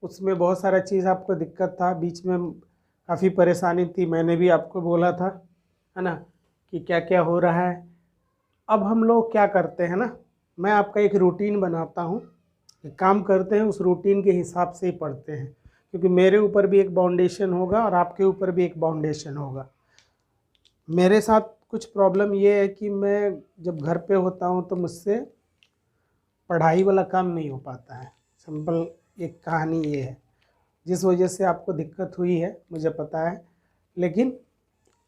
उसमें बहुत सारा चीज़ आपको दिक्कत था, बीच में काफ़ी परेशानी थी, मैंने भी आपको बोला था, है ना, कि क्या क्या हो रहा है। अब हम लोग क्या करते हैं ना, मैं आपका एक रूटीन बनाता हूँ, एक काम करते हैं, उस रूटीन के हिसाब से ही पढ़ते हैं, क्योंकि मेरे ऊपर भी एक बाउंडेशन होगा और आपके ऊपर भी एक बाउंडेशन होगा। मेरे साथ कुछ प्रॉब्लम ये है कि मैं जब घर पे होता हूँ तो मुझसे पढ़ाई वाला काम नहीं हो पाता है। सिंपल एक कहानी ये है, जिस वजह से आपको दिक्कत हुई है मुझे पता है, लेकिन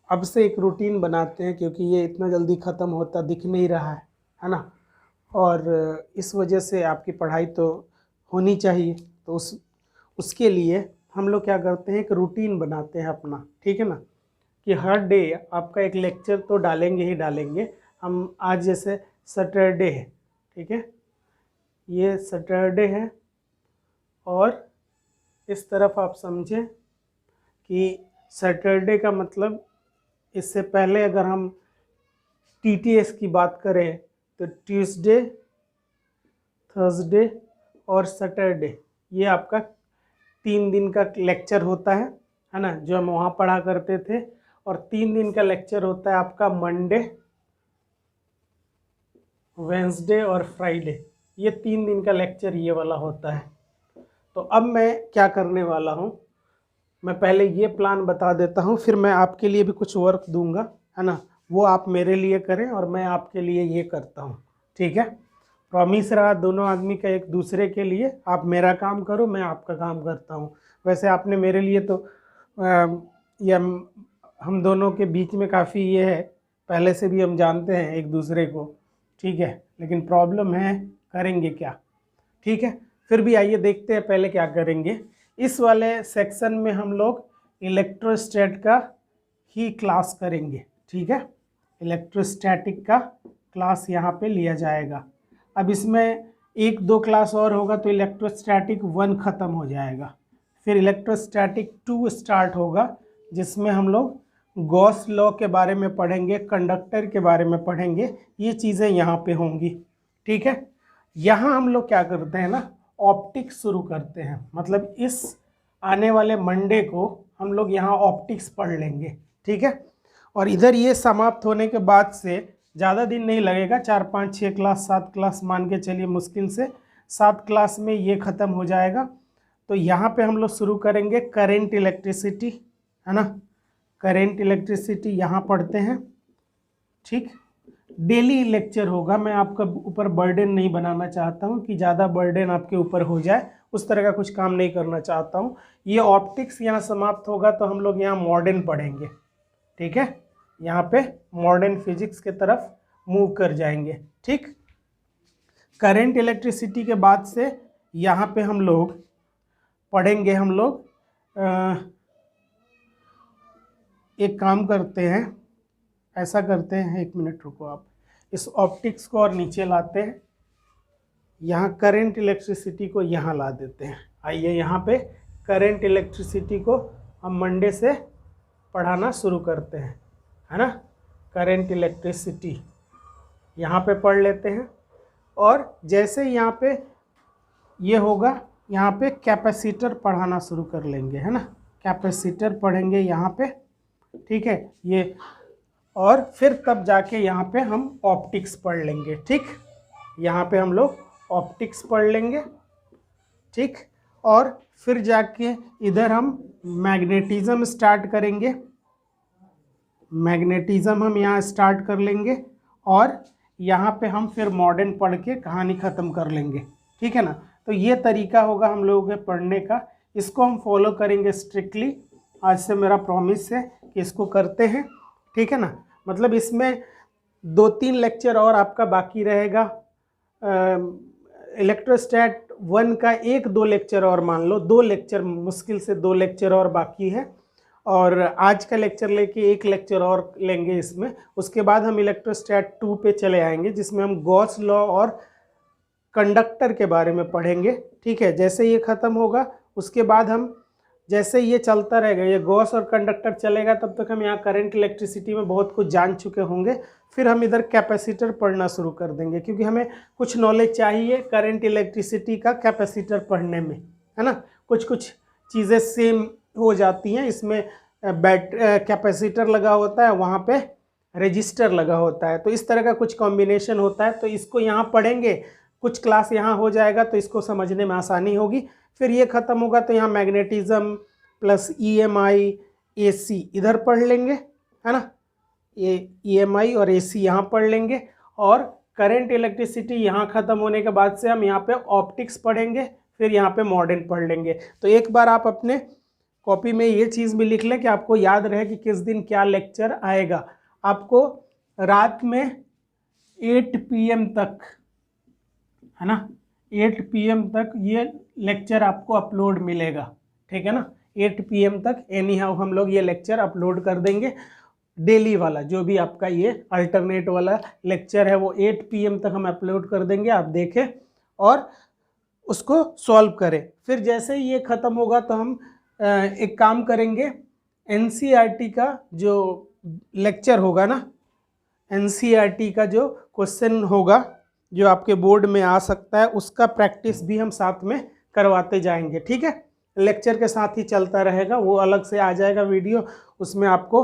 अब से एक रूटीन बनाते हैं, क्योंकि ये इतना जल्दी ख़त्म होता दिख नहीं रहा है ना, और इस वजह से आपकी पढ़ाई तो होनी चाहिए। तो उसके लिए हम लोग क्या करते हैं, एक रूटीन बनाते हैं अपना, ठीक है ना, कि हर डे आपका एक लेक्चर तो डालेंगे ही डालेंगे। हम आज जैसे सैटरडे है, ठीक है, ये सैटरडे है, और इस तरफ आप समझें कि सैटरडे का मतलब, इससे पहले अगर हम टीटीएस की बात करें तो ट्यूसडे, थर्सडे और सैटरडे, ये आपका 3 दिन का लेक्चर होता है ना, जो हम वहाँ पढ़ा करते थे। और 3 दिन का लेक्चर होता है आपका मंडे, वेंसडे और फ्राइडे, ये 3 दिन का लेक्चर ये वाला होता है। तो अब मैं क्या करने वाला हूँ, मैं पहले ये प्लान बता देता हूँ, फिर मैं आपके लिए भी कुछ वर्क दूंगा, है ना, वो आप मेरे लिए करें और मैं आपके लिए ये करता हूँ, ठीक है। प्रॉमिस रहा दोनों आदमी का एक दूसरे के लिए, आप मेरा काम करो, मैं आपका काम करता हूँ। वैसे आपने मेरे लिए तो या हम दोनों के बीच में काफ़ी ये है, पहले से भी हम जानते हैं एक दूसरे को, ठीक है, लेकिन प्रॉब्लम है करेंगे क्या, ठीक है। फिर भी आइए देखते हैं पहले क्या करेंगे। इस वाले सेक्शन में हम लोग इलेक्ट्रोस्टैट का ही क्लास करेंगे, ठीक है, इलेक्ट्रोस्टैटिक का क्लास यहाँ पे लिया जाएगा। अब इसमें 1-2 क्लास और होगा तो इलेक्ट्रोस्टैटिक 1 ख़त्म हो जाएगा, फिर इलेक्ट्रोस्टैटिक 2 स्टार्ट होगा, जिसमें हम लोग गॉस लॉ के बारे में पढ़ेंगे, कंडक्टर के बारे में पढ़ेंगे, ये चीज़ें यहाँ पे होंगी, ठीक है। यहाँ हम लोग क्या करते हैं ना, ऑप्टिक्स शुरू करते हैं, मतलब इस आने वाले मंडे को हम लोग यहाँ ऑप्टिक्स पढ़ लेंगे, ठीक है। और इधर ये समाप्त होने के बाद से ज़्यादा दिन नहीं लगेगा, 4-5-6 क्लास 7 क्लास मान के चलिए, मुश्किल से 7 क्लास में ये ख़त्म हो जाएगा। तो यहाँ पे हम लोग शुरू करेंगे करेंट इलेक्ट्रिसिटी, है ना, करेंट इलेक्ट्रिसिटी यहाँ पढ़ते हैं, ठीक। डेली लेक्चर होगा, मैं आपका ऊपर बर्डन नहीं बनाना चाहता हूँ कि ज़्यादा बर्डन आपके ऊपर हो जाए, उस तरह का कुछ काम नहीं करना चाहता हूँ। ये ऑप्टिक्स यहाँ समाप्त होगा तो हम लोग यहाँ मॉडर्न पढ़ेंगे, ठीक है, यहाँ पे मॉडर्न फिजिक्स के तरफ मूव कर जाएंगे, ठीक। करंट इलेक्ट्रिसिटी के बाद से यहाँ पे हम लोग पढ़ेंगे, हम लोग एक काम करते हैं, ऐसा करते हैं, 1 मिनट रुको आप, इस ऑप्टिक्स को और नीचे लाते हैं, यहाँ करंट इलेक्ट्रिसिटी को यहाँ ला देते हैं। आइए यहाँ पे करंट इलेक्ट्रिसिटी को हम मंडे से पढ़ाना शुरू करते हैं, है ना, करंट इलेक्ट्रिसिटी यहाँ पे पढ़ लेते हैं। और जैसे यहाँ पे ये होगा, यहाँ पे कैपेसिटर पढ़ाना शुरू कर लेंगे, है ना, कैपेसिटर पढ़ेंगे यहाँ पे, ठीक है, ये, और फिर तब जाके यहाँ पे हम ऑप्टिक्स पढ़ लेंगे, ठीक। यहाँ पे हम लोग ऑप्टिक्स पढ़ लेंगे, ठीक। और फिर जाके इधर हम मैग्नेटिज्म स्टार्ट करेंगे, मैग्नेटिज्म हम यहाँ स्टार्ट कर लेंगे, और यहाँ पे हम फिर मॉडर्न पढ़ के कहानी ख़त्म कर लेंगे, ठीक है ना। तो ये तरीका होगा हम लोगों के पढ़ने का, इसको हम फॉलो करेंगे स्ट्रिक्टली। आज से मेरा प्रॉमिस है कि इसको करते हैं, ठीक है ना। मतलब इसमें 2-3 लेक्चर और आपका बाकी रहेगा, इलेक्ट्रोस्टैट 1 का 1-2 लेक्चर और मान लो, 2 लेक्चर, मुश्किल से 2 लेक्चर और बाकी है, और आज का लेक्चर लेके 1 लेक्चर और लेंगे इसमें। उसके बाद हम इलेक्ट्रोस्टैट 2 पे चले आएंगे, जिसमें हम गॉस लॉ और कंडक्टर के बारे में पढ़ेंगे, ठीक है। जैसे ये ख़त्म होगा उसके बाद हम, जैसे ये चलता रहेगा, ये गॉस और कंडक्टर चलेगा, तब तक हम यहाँ करंट इलेक्ट्रिसिटी में बहुत कुछ जान चुके होंगे। फिर हम इधर कैपेसिटर पढ़ना शुरू कर देंगे, क्योंकि हमें कुछ नॉलेज चाहिए करंट इलेक्ट्रिसिटी का कैपेसिटर पढ़ने में, है ना। कुछ कुछ चीज़ें सेम हो जाती हैं, इसमें कैपेसिटर लगा होता है, वहाँ पे रजिस्टर लगा होता है, तो इस तरह का कुछ कॉम्बिनेशन होता है। तो इसको यहाँ पढ़ेंगे, कुछ क्लास यहाँ हो जाएगा तो इसको समझने में आसानी होगी। फिर ये ख़त्म होगा तो यहाँ मैग्नेटिज्म प्लस EMI AC इधर पढ़ लेंगे, है ना। ये EMI और AC यहाँ पढ़ लेंगे, और करंट इलेक्ट्रिसिटी यहाँ ख़त्म होने के बाद से हम यहाँ पे ऑप्टिक्स पढ़ेंगे, फिर यहाँ पे मॉडर्न पढ़ लेंगे। तो एक बार आप अपने कॉपी में ये चीज़ भी लिख लें कि आपको याद रहे कि किस दिन क्या लेक्चर आएगा। आपको रात में 8 PM तक, है ना, 8 PM तक ये लेक्चर आपको अपलोड मिलेगा, ठीक है ना। 8 PM तक एनी हाउ हम लोग ये लेक्चर अपलोड कर देंगे। डेली वाला जो भी आपका ये अल्टरनेट वाला लेक्चर है वो 8 PM तक हम अपलोड कर देंगे, आप देखें और उसको सॉल्व करें। फिर जैसे ही ये ख़त्म होगा तो हम एक काम करेंगे, NCERT का जो लेक्चर होगा ना, NCERT का जो क्वेश्चन होगा जो आपके बोर्ड में आ सकता है, उसका प्रैक्टिस भी हम साथ में करवाते जाएंगे, ठीक है। लेक्चर के साथ ही चलता रहेगा, वो अलग से आ जाएगा वीडियो, उसमें आपको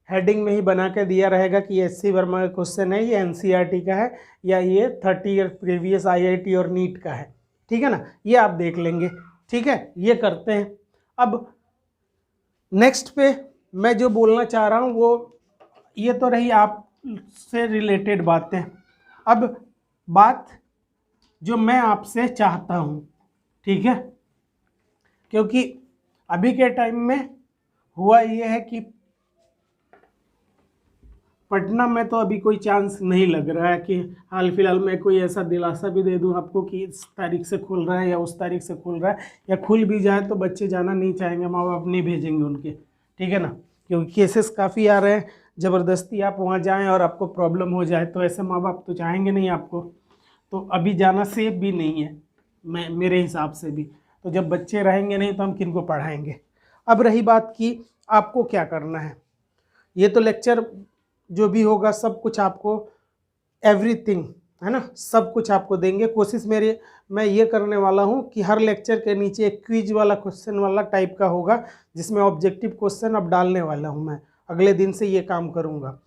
हेडिंग में ही बना के दिया रहेगा कि ये SC वर्मा का क्वेश्चन है, ये NCERT का है, या ये 30 ईयर प्रीवियस IIT और नीट का है, ठीक है ना। ये आप देख लेंगे, ठीक है। ये करते हैं। अब नेक्स्ट पे मैं जो बोलना चाह रहा हूँ वो ये तो रही आप से रिलेटेड बातें। अब बात जो मैं आपसे चाहता हूँ, ठीक है, क्योंकि अभी के टाइम में हुआ ये है कि पटना में तो अभी कोई चांस नहीं लग रहा है कि हाल फिलहाल में कोई ऐसा दिलासा भी दे दूं आपको कि इस तारीख से खुल रहा है या उस तारीख से खुल रहा है, या खुल भी जाए तो बच्चे जाना नहीं चाहेंगे, माँ बाप नहीं भेजेंगे उनके, ठीक है ना। क्योंकि केसेस काफ़ी आ रहे हैं, ज़बरदस्ती आप वहाँ जाएं और आपको प्रॉब्लम हो जाए तो ऐसे माँ बाप तो चाहेंगे नहीं आपको। तो अभी जाना सेफ भी नहीं है मेरे हिसाब से भी। तो जब बच्चे रहेंगे नहीं तो हम किन को पढ़ाएंगे। अब रही बात कि आपको क्या करना है, ये तो लेक्चर जो भी होगा सब कुछ आपको, एवरीथिंग, है ना, सब कुछ आपको देंगे। कोशिश मैं ये करने वाला हूँ कि हर लेक्चर के नीचे एक क्विज वाला क्वेश्चन वाला टाइप का होगा, जिसमें ऑब्जेक्टिव क्वेश्चन अब डालने वाला हूँ। मैं अगले दिन से ये काम करूँगा।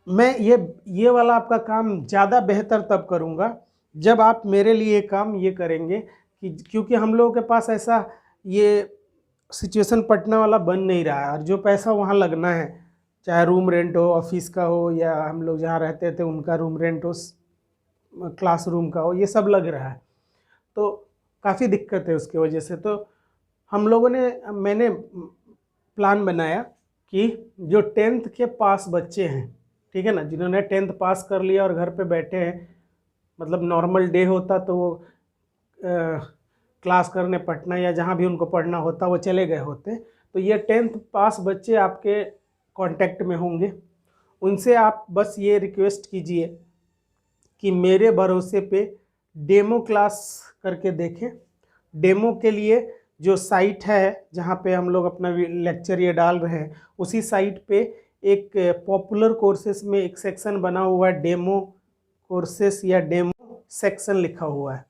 मैं ये वाला आपका काम ज़्यादा बेहतर तब करूँगा जब आप मेरे लिए काम ये करेंगे कि, क्योंकि हम लोगों के पास ऐसा ये सिचुएशन पटना वाला बन नहीं रहा है, और जो पैसा वहाँ लगना है, चाहे रूम रेंट हो, ऑफिस का हो, या हम लोग जहाँ रहते थे उनका रूम रेंट हो, क्लासरूम का हो, ये सब लग रहा है, तो काफ़ी दिक्कत है उसकी वजह से। तो मैंने प्लान बनाया कि जो 10th के पास बच्चे हैं, ठीक है ना, जिन्होंने 10th पास कर लिया और घर पे बैठे हैं, मतलब नॉर्मल डे होता तो वो क्लास करने पटना या जहाँ भी उनको पढ़ना होता वो चले गए होते, तो ये 10th पास बच्चे आपके कांटेक्ट में होंगे। उनसे आप बस ये रिक्वेस्ट कीजिए कि मेरे भरोसे पे डेमो क्लास करके देखें। डेमो के लिए जो साइट है जहाँ पे हम लोग अपना लेक्चर ये डाल रहे हैं, उसी साइट पे एक पॉपुलर कोर्सेस में एक सेक्शन बना हुआ है, डेमो कोर्सेस या डेमो सेक्शन लिखा हुआ है।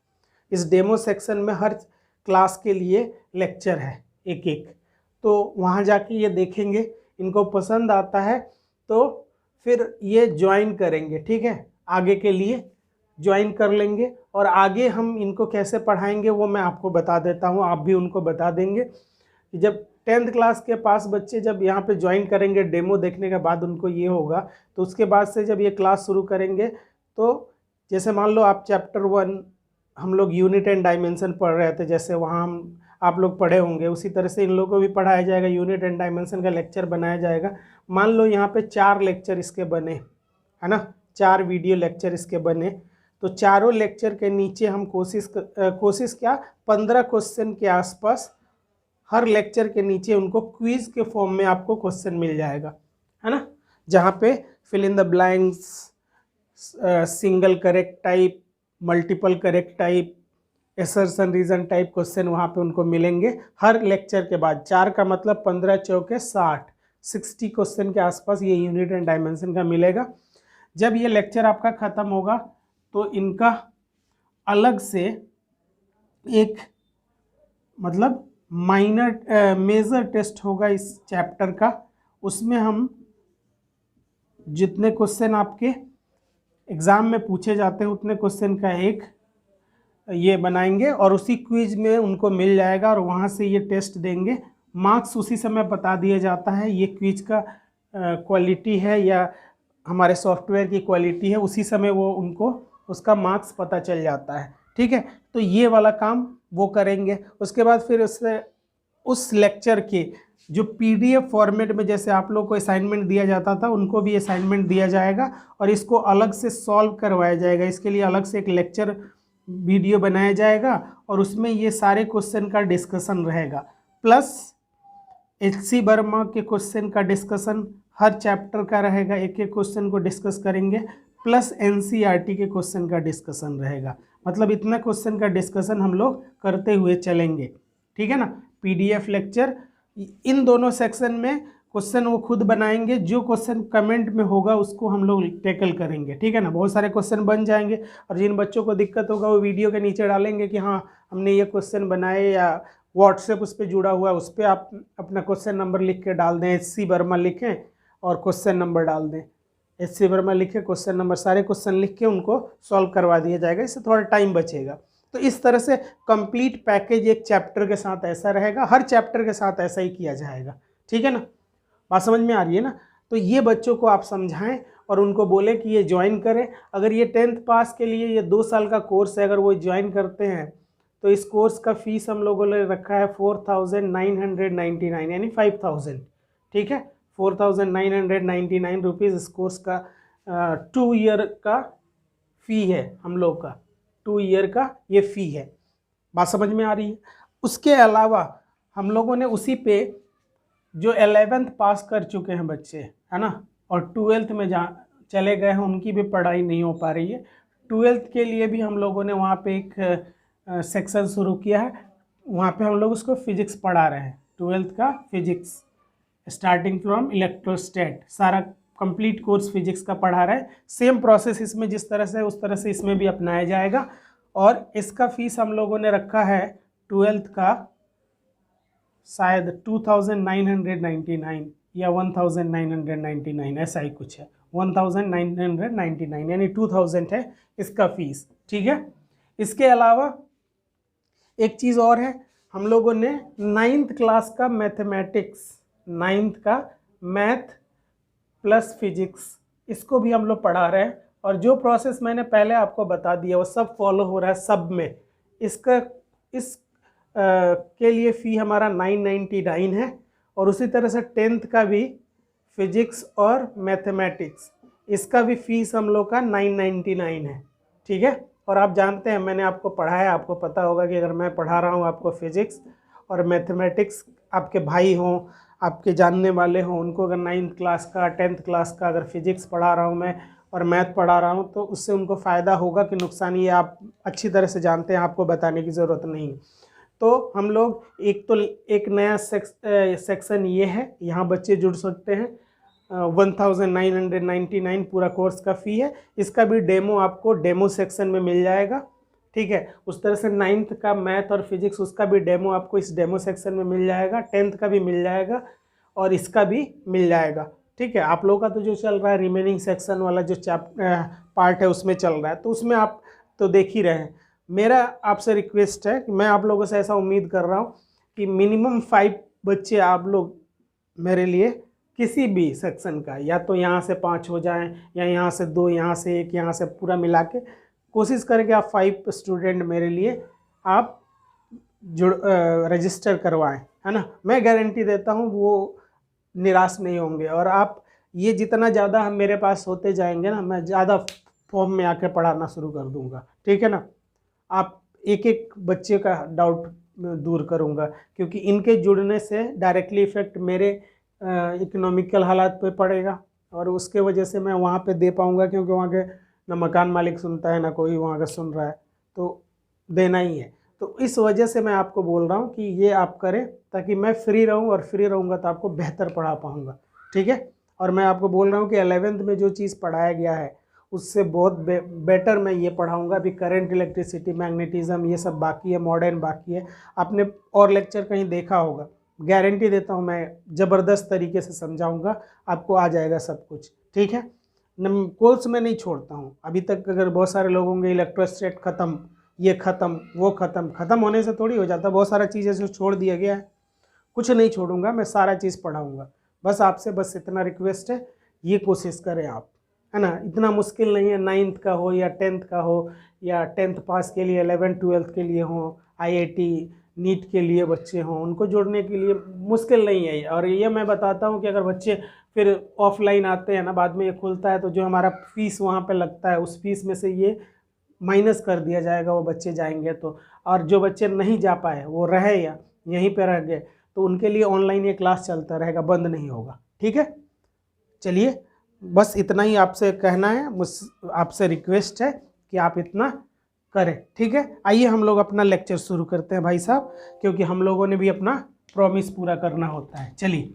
इस डेमो सेक्शन में हर क्लास के लिए लेक्चर है एक एक, तो वहाँ जाके ये देखेंगे, इनको पसंद आता है तो फिर ये ज्वाइन करेंगे, ठीक है, आगे के लिए ज्वाइन कर लेंगे। और आगे हम इनको कैसे पढ़ाएंगे वो मैं आपको बता देता हूँ, आप भी उनको बता देंगे कि जब 10th क्लास के पास बच्चे जब यहाँ पे ज्वाइन करेंगे, डेमो देखने के बाद उनको ये होगा, तो उसके बाद से जब ये क्लास शुरू करेंगे, तो जैसे मान लो आप चैप्टर 1 हम लोग यूनिट एंड डायमेंशन पढ़ रहे थे, जैसे वहाँ हम आप लोग पढ़े होंगे, उसी तरह से इन लोगों को भी पढ़ाया जाएगा, यूनिट एंड डायमेंशन का लेक्चर बनाया जाएगा। मान लो यहाँ पे 4 लेक्चर इसके बने, है ना, 4 वीडियो लेक्चर इसके बने, तो चारों लेक्चर के नीचे हम कोशिश क्या 15 क्वेश्चन के आसपास हर लेक्चर के नीचे उनको क्विज के फॉर्म में आपको क्वेश्चन मिल जाएगा, है ना, जहाँ पे fill in the blanks, single correct type, multiple correct type, assertion reason type question वहाँ पे उनको मिलेंगे हर लेक्चर के बाद। 4 का मतलब 15 चौके 60 क्वेश्चन के आसपास ये यूनिट एंड डायमेंशन का मिलेगा। जब ये लेक्चर आपका ख़त्म होगा तो इनका अलग से एक मतलब माइनर मेजर टेस्ट होगा इस चैप्टर का। उसमें हम जितने क्वेश्चन आपके एग्ज़ाम में पूछे जाते हैं उतने क्वेश्चन का एक ये बनाएंगे और उसी क्विज में उनको मिल जाएगा और वहाँ से ये टेस्ट देंगे। मार्क्स उसी समय बता दिया जाता है ये क्विज का क्वालिटी है या हमारे सॉफ्टवेयर की क्वालिटी है, उसी समय वो उनको उसका मार्क्स पता चल जाता है। ठीक है, तो ये वाला काम वो करेंगे। उसके बाद फिर उससे उस लेक्चर के जो पीडीएफ फॉर्मेट में जैसे आप लोग को असाइनमेंट दिया जाता था उनको भी असाइनमेंट दिया जाएगा और इसको अलग से सॉल्व करवाया जाएगा। इसके लिए अलग से एक लेक्चर वीडियो बनाया जाएगा और उसमें ये सारे क्वेश्चन का डिस्कशन रहेगा, प्लस HC वर्मा के क्वेश्चन का डिस्कशन हर चैप्टर का रहेगा, एक एक क्वेश्चन को डिस्कस करेंगे, प्लस NCERT के क्वेश्चन का डिस्कशन रहेगा। मतलब इतना क्वेश्चन का डिस्कशन हम लोग करते हुए चलेंगे। ठीक है ना, PDF लेक्चर इन दोनों सेक्शन में क्वेश्चन वो खुद बनाएंगे, जो क्वेश्चन कमेंट में होगा उसको हम लोग टैकल करेंगे। ठीक है ना, बहुत सारे क्वेश्चन बन जाएंगे और जिन बच्चों को दिक्कत होगा वो वीडियो के नीचे डालेंगे कि हाँ हमने ये क्वेश्चन बनाए, या व्हाट्सएप उस पर जुड़ा हुआ है उस पर आप अपना क्वेश्चन नंबर लिख के डाल दें, HC वर्मा लिखें और क्वेश्चन नंबर डाल दें, HC वर्मा लिखे क्वेश्चन नंबर, सारे क्वेश्चन लिख के उनको सॉल्व करवा दिया जाएगा। इससे थोड़ा टाइम बचेगा। तो इस तरह से कंप्लीट पैकेज एक चैप्टर के साथ ऐसा रहेगा, हर चैप्टर के साथ ऐसा ही किया जाएगा। ठीक है ना, बात समझ में आ रही है ना। तो ये बच्चों को आप समझाएं और उनको बोले कि ये ज्वाइन करें। अगर ये 10th पास के लिए ये 2 साल का कोर्स है, अगर वो ज्वाइन करते हैं तो इस कोर्स का फीस हम लोगों ने रखा है 4999 यानी 5000। ठीक है, 4999 रुपीज़ इस कोर्स का 2 ईयर का फ़ी है हम लोग का, 2 ईयर का ये फ़ी है। बात समझ में आ रही है। उसके अलावा हम लोगों ने उसी पे जो 11th पास कर चुके हैं बच्चे है ना और 12th में चले गए हैं, उनकी भी पढ़ाई नहीं हो पा रही है, 12th के लिए भी हम लोगों ने वहाँ पे एक सेक्शन शुरू किया है। वहाँ पे हम लोग उसको फिजिक्स पढ़ा रहे हैं, 12th का फिजिक्स स्टार्टिंग फ्रॉम इलेक्ट्रोस्टैट, सारा कंप्लीट कोर्स फिजिक्स का पढ़ा रहे हैं। सेम प्रोसेस इसमें जिस तरह से उस तरह से इसमें भी अपनाया जाएगा और इसका फीस हम लोगों ने रखा है 12th का शायद 2999 या 1999 ऐसा ही कुछ है, 1999 यानी 2000 है इसका फीस। ठीक है, इसके अलावा एक चीज़ और है, हम लोगों ने 9th क्लास का मैथमेटिक्स, 9th का मैथ प्लस फिजिक्स, इसको भी हम लोग पढ़ा रहे हैं और जो प्रोसेस मैंने पहले आपको बता दिया वो सब फॉलो हो रहा है सब में। इसका के लिए फ़ी हमारा 999 है और उसी तरह से 10th का भी फिजिक्स और मैथमेटिक्स, इसका भी फीस हम लोग का 999 है। ठीक है, और आप जानते हैं मैंने आपको पढ़ाया, आपको पता होगा कि अगर मैं पढ़ा रहा हूँ आपको फिजिक्स और मैथमेटिक्स, आपके भाई हों, आपके जानने वाले हों, उनको अगर 9th क्लास का 10th क्लास का अगर फिजिक्स पढ़ा रहा हूँ मैं और मैथ पढ़ा रहा हूँ तो उससे उनको फ़ायदा होगा कि नुकसान, ये आप अच्छी तरह से जानते हैं, आपको बताने की ज़रूरत नहीं। तो हम लोग एक नया सेक्शन ये है, यहाँ बच्चे जुड़ सकते हैं। 1999 पूरा कोर्स का फ़ी है। इसका भी डेमो आपको डेमो सेक्शन में मिल जाएगा। ठीक है, उस तरह से 9th का मैथ और फिजिक्स, उसका भी डेमो आपको इस डेमो सेक्शन में मिल जाएगा, 10th का भी मिल जाएगा और इसका भी मिल जाएगा। ठीक है, आप लोगों का तो जो चल रहा है रिमेनिंग सेक्शन वाला जो पार्ट है उसमें चल रहा है, तो उसमें आप तो देख ही रहे हैं। मेरा आपसे रिक्वेस्ट है कि मैं आप लोगों से ऐसा उम्मीद कर रहा हूँ कि मिनिमम 5 बच्चे आप लोग मेरे लिए किसी भी सेक्शन का, या तो यहाँ से 5 हो जाएं या यहाँ से 2, यहाँ से 1, यहाँ से पूरा मिला के कोशिश करें कि आप 5 स्टूडेंट मेरे लिए आप रजिस्टर करवाएं, है ना। मैं गारंटी देता हूँ वो निराश नहीं होंगे और आप ये जितना ज़्यादा हम मेरे पास होते जाएंगे ना, मैं ज़्यादा फॉर्म में आकर पढ़ाना शुरू कर दूँगा। ठीक है ना, आप एक एक बच्चे का डाउट दूर करूँगा क्योंकि इनके जुड़ने से डायरेक्टली इफ़ेक्ट मेरे इकोनॉमिकल हालात पे पड़ेगा और उसके वजह से मैं वहाँ पे दे पाऊँगा, क्योंकि वहाँ के ना मकान मालिक सुनता है ना कोई वहाँ का सुन रहा है, तो देना ही है। तो इस वजह से मैं आपको बोल रहा हूँ कि ये आप करें ताकि मैं फ्री रहूँ और फ्री रहूँगा तो आपको बेहतर पढ़ा पाऊँगा। ठीक है, और मैं आपको बोल रहा हूँ कि 11th में जो चीज़ पढ़ाया गया है उससे बहुत बेटर मैं ये पढ़ाऊँगा। अभी करंट, इलेक्ट्रिसिटी, मैग्नेटिज्म ये सब बाकी है, मॉडर्न बाकी है। आपने और लेक्चर कहीं देखा होगा, गारंटी देता हूँ मैं ज़बरदस्त तरीके से समझाऊँगा, आपको आ जाएगा सब कुछ, ठीक है। कोर्स में नहीं छोड़ता हूँ। अभी तक अगर बहुत सारे लोग होंगे इलेक्ट्रोस्टैट ख़त्म, ये ख़त्म, वो ख़त्म होने से थोड़ी हो जाता, बहुत सारा चीज़ ऐसे छोड़ दिया गया है। कुछ नहीं छोड़ूंगा, मैं सारा चीज़ पढ़ाऊंगा। बस आपसे बस इतना रिक्वेस्ट है, ये कोशिश करें आप, है ना। इतना मुश्किल नहीं है, 9th का हो या 10th का हो, या 10th पास के लिए 11th 12th के लिए हो, IIT नीट के लिए बच्चे हों, उनको जोड़ने के लिए मुश्किल नहीं है। और ये मैं बताता हूँ कि अगर बच्चे फिर ऑफलाइन आते हैं ना, बाद में ये खुलता है तो जो हमारा फीस वहाँ पे लगता है, उस फीस में से ये माइनस कर दिया जाएगा, वो बच्चे जाएंगे तो। और जो बच्चे नहीं जा पाए, वो रहे या यहीं पे रह गए, तो उनके लिए ऑनलाइन ये क्लास चलता रहेगा, बंद नहीं होगा, ठीक है। चलिए, बस इतना ही आपसे कहना है, मुझ आपसे रिक्वेस्ट है कि आप इतना करें, ठीक है। आइए हम लोग अपना लेक्चर शुरू करते हैं भाई साहब, क्योंकि हम लोगों ने भी अपना प्रॉमिस पूरा करना होता है। चलिए,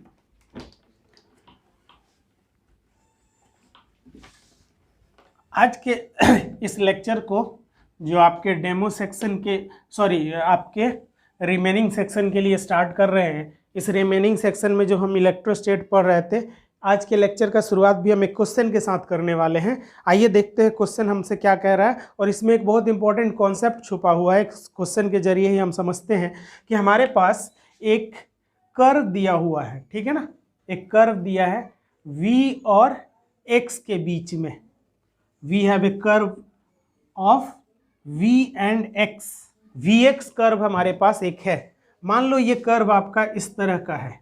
आज के इस लेक्चर को जो आपके डेमो सेक्शन के, सॉरी आपके रिमेनिंग सेक्शन के लिए स्टार्ट कर रहे हैं, इस रिमेनिंग सेक्शन में जो हम इलेक्ट्रोस्टैट पढ़ रहे थे, आज के लेक्चर का शुरुआत भी हम एक क्वेश्चन के साथ करने वाले हैं। आइए देखते हैं क्वेश्चन हमसे क्या कह रहा है। और इसमें एक बहुत इंपॉर्टेंट कॉन्सेप्ट छुपा हुआ है। क्वेश्चन के जरिए ही हम समझते हैं कि हमारे पास एक कर्व दिया हुआ है, ठीक है ना। एक कर्व दिया है v और x के बीच में। We have a curve of v and x, vx curve हमारे पास एक है। मान लो ये कर्व आपका इस तरह का है,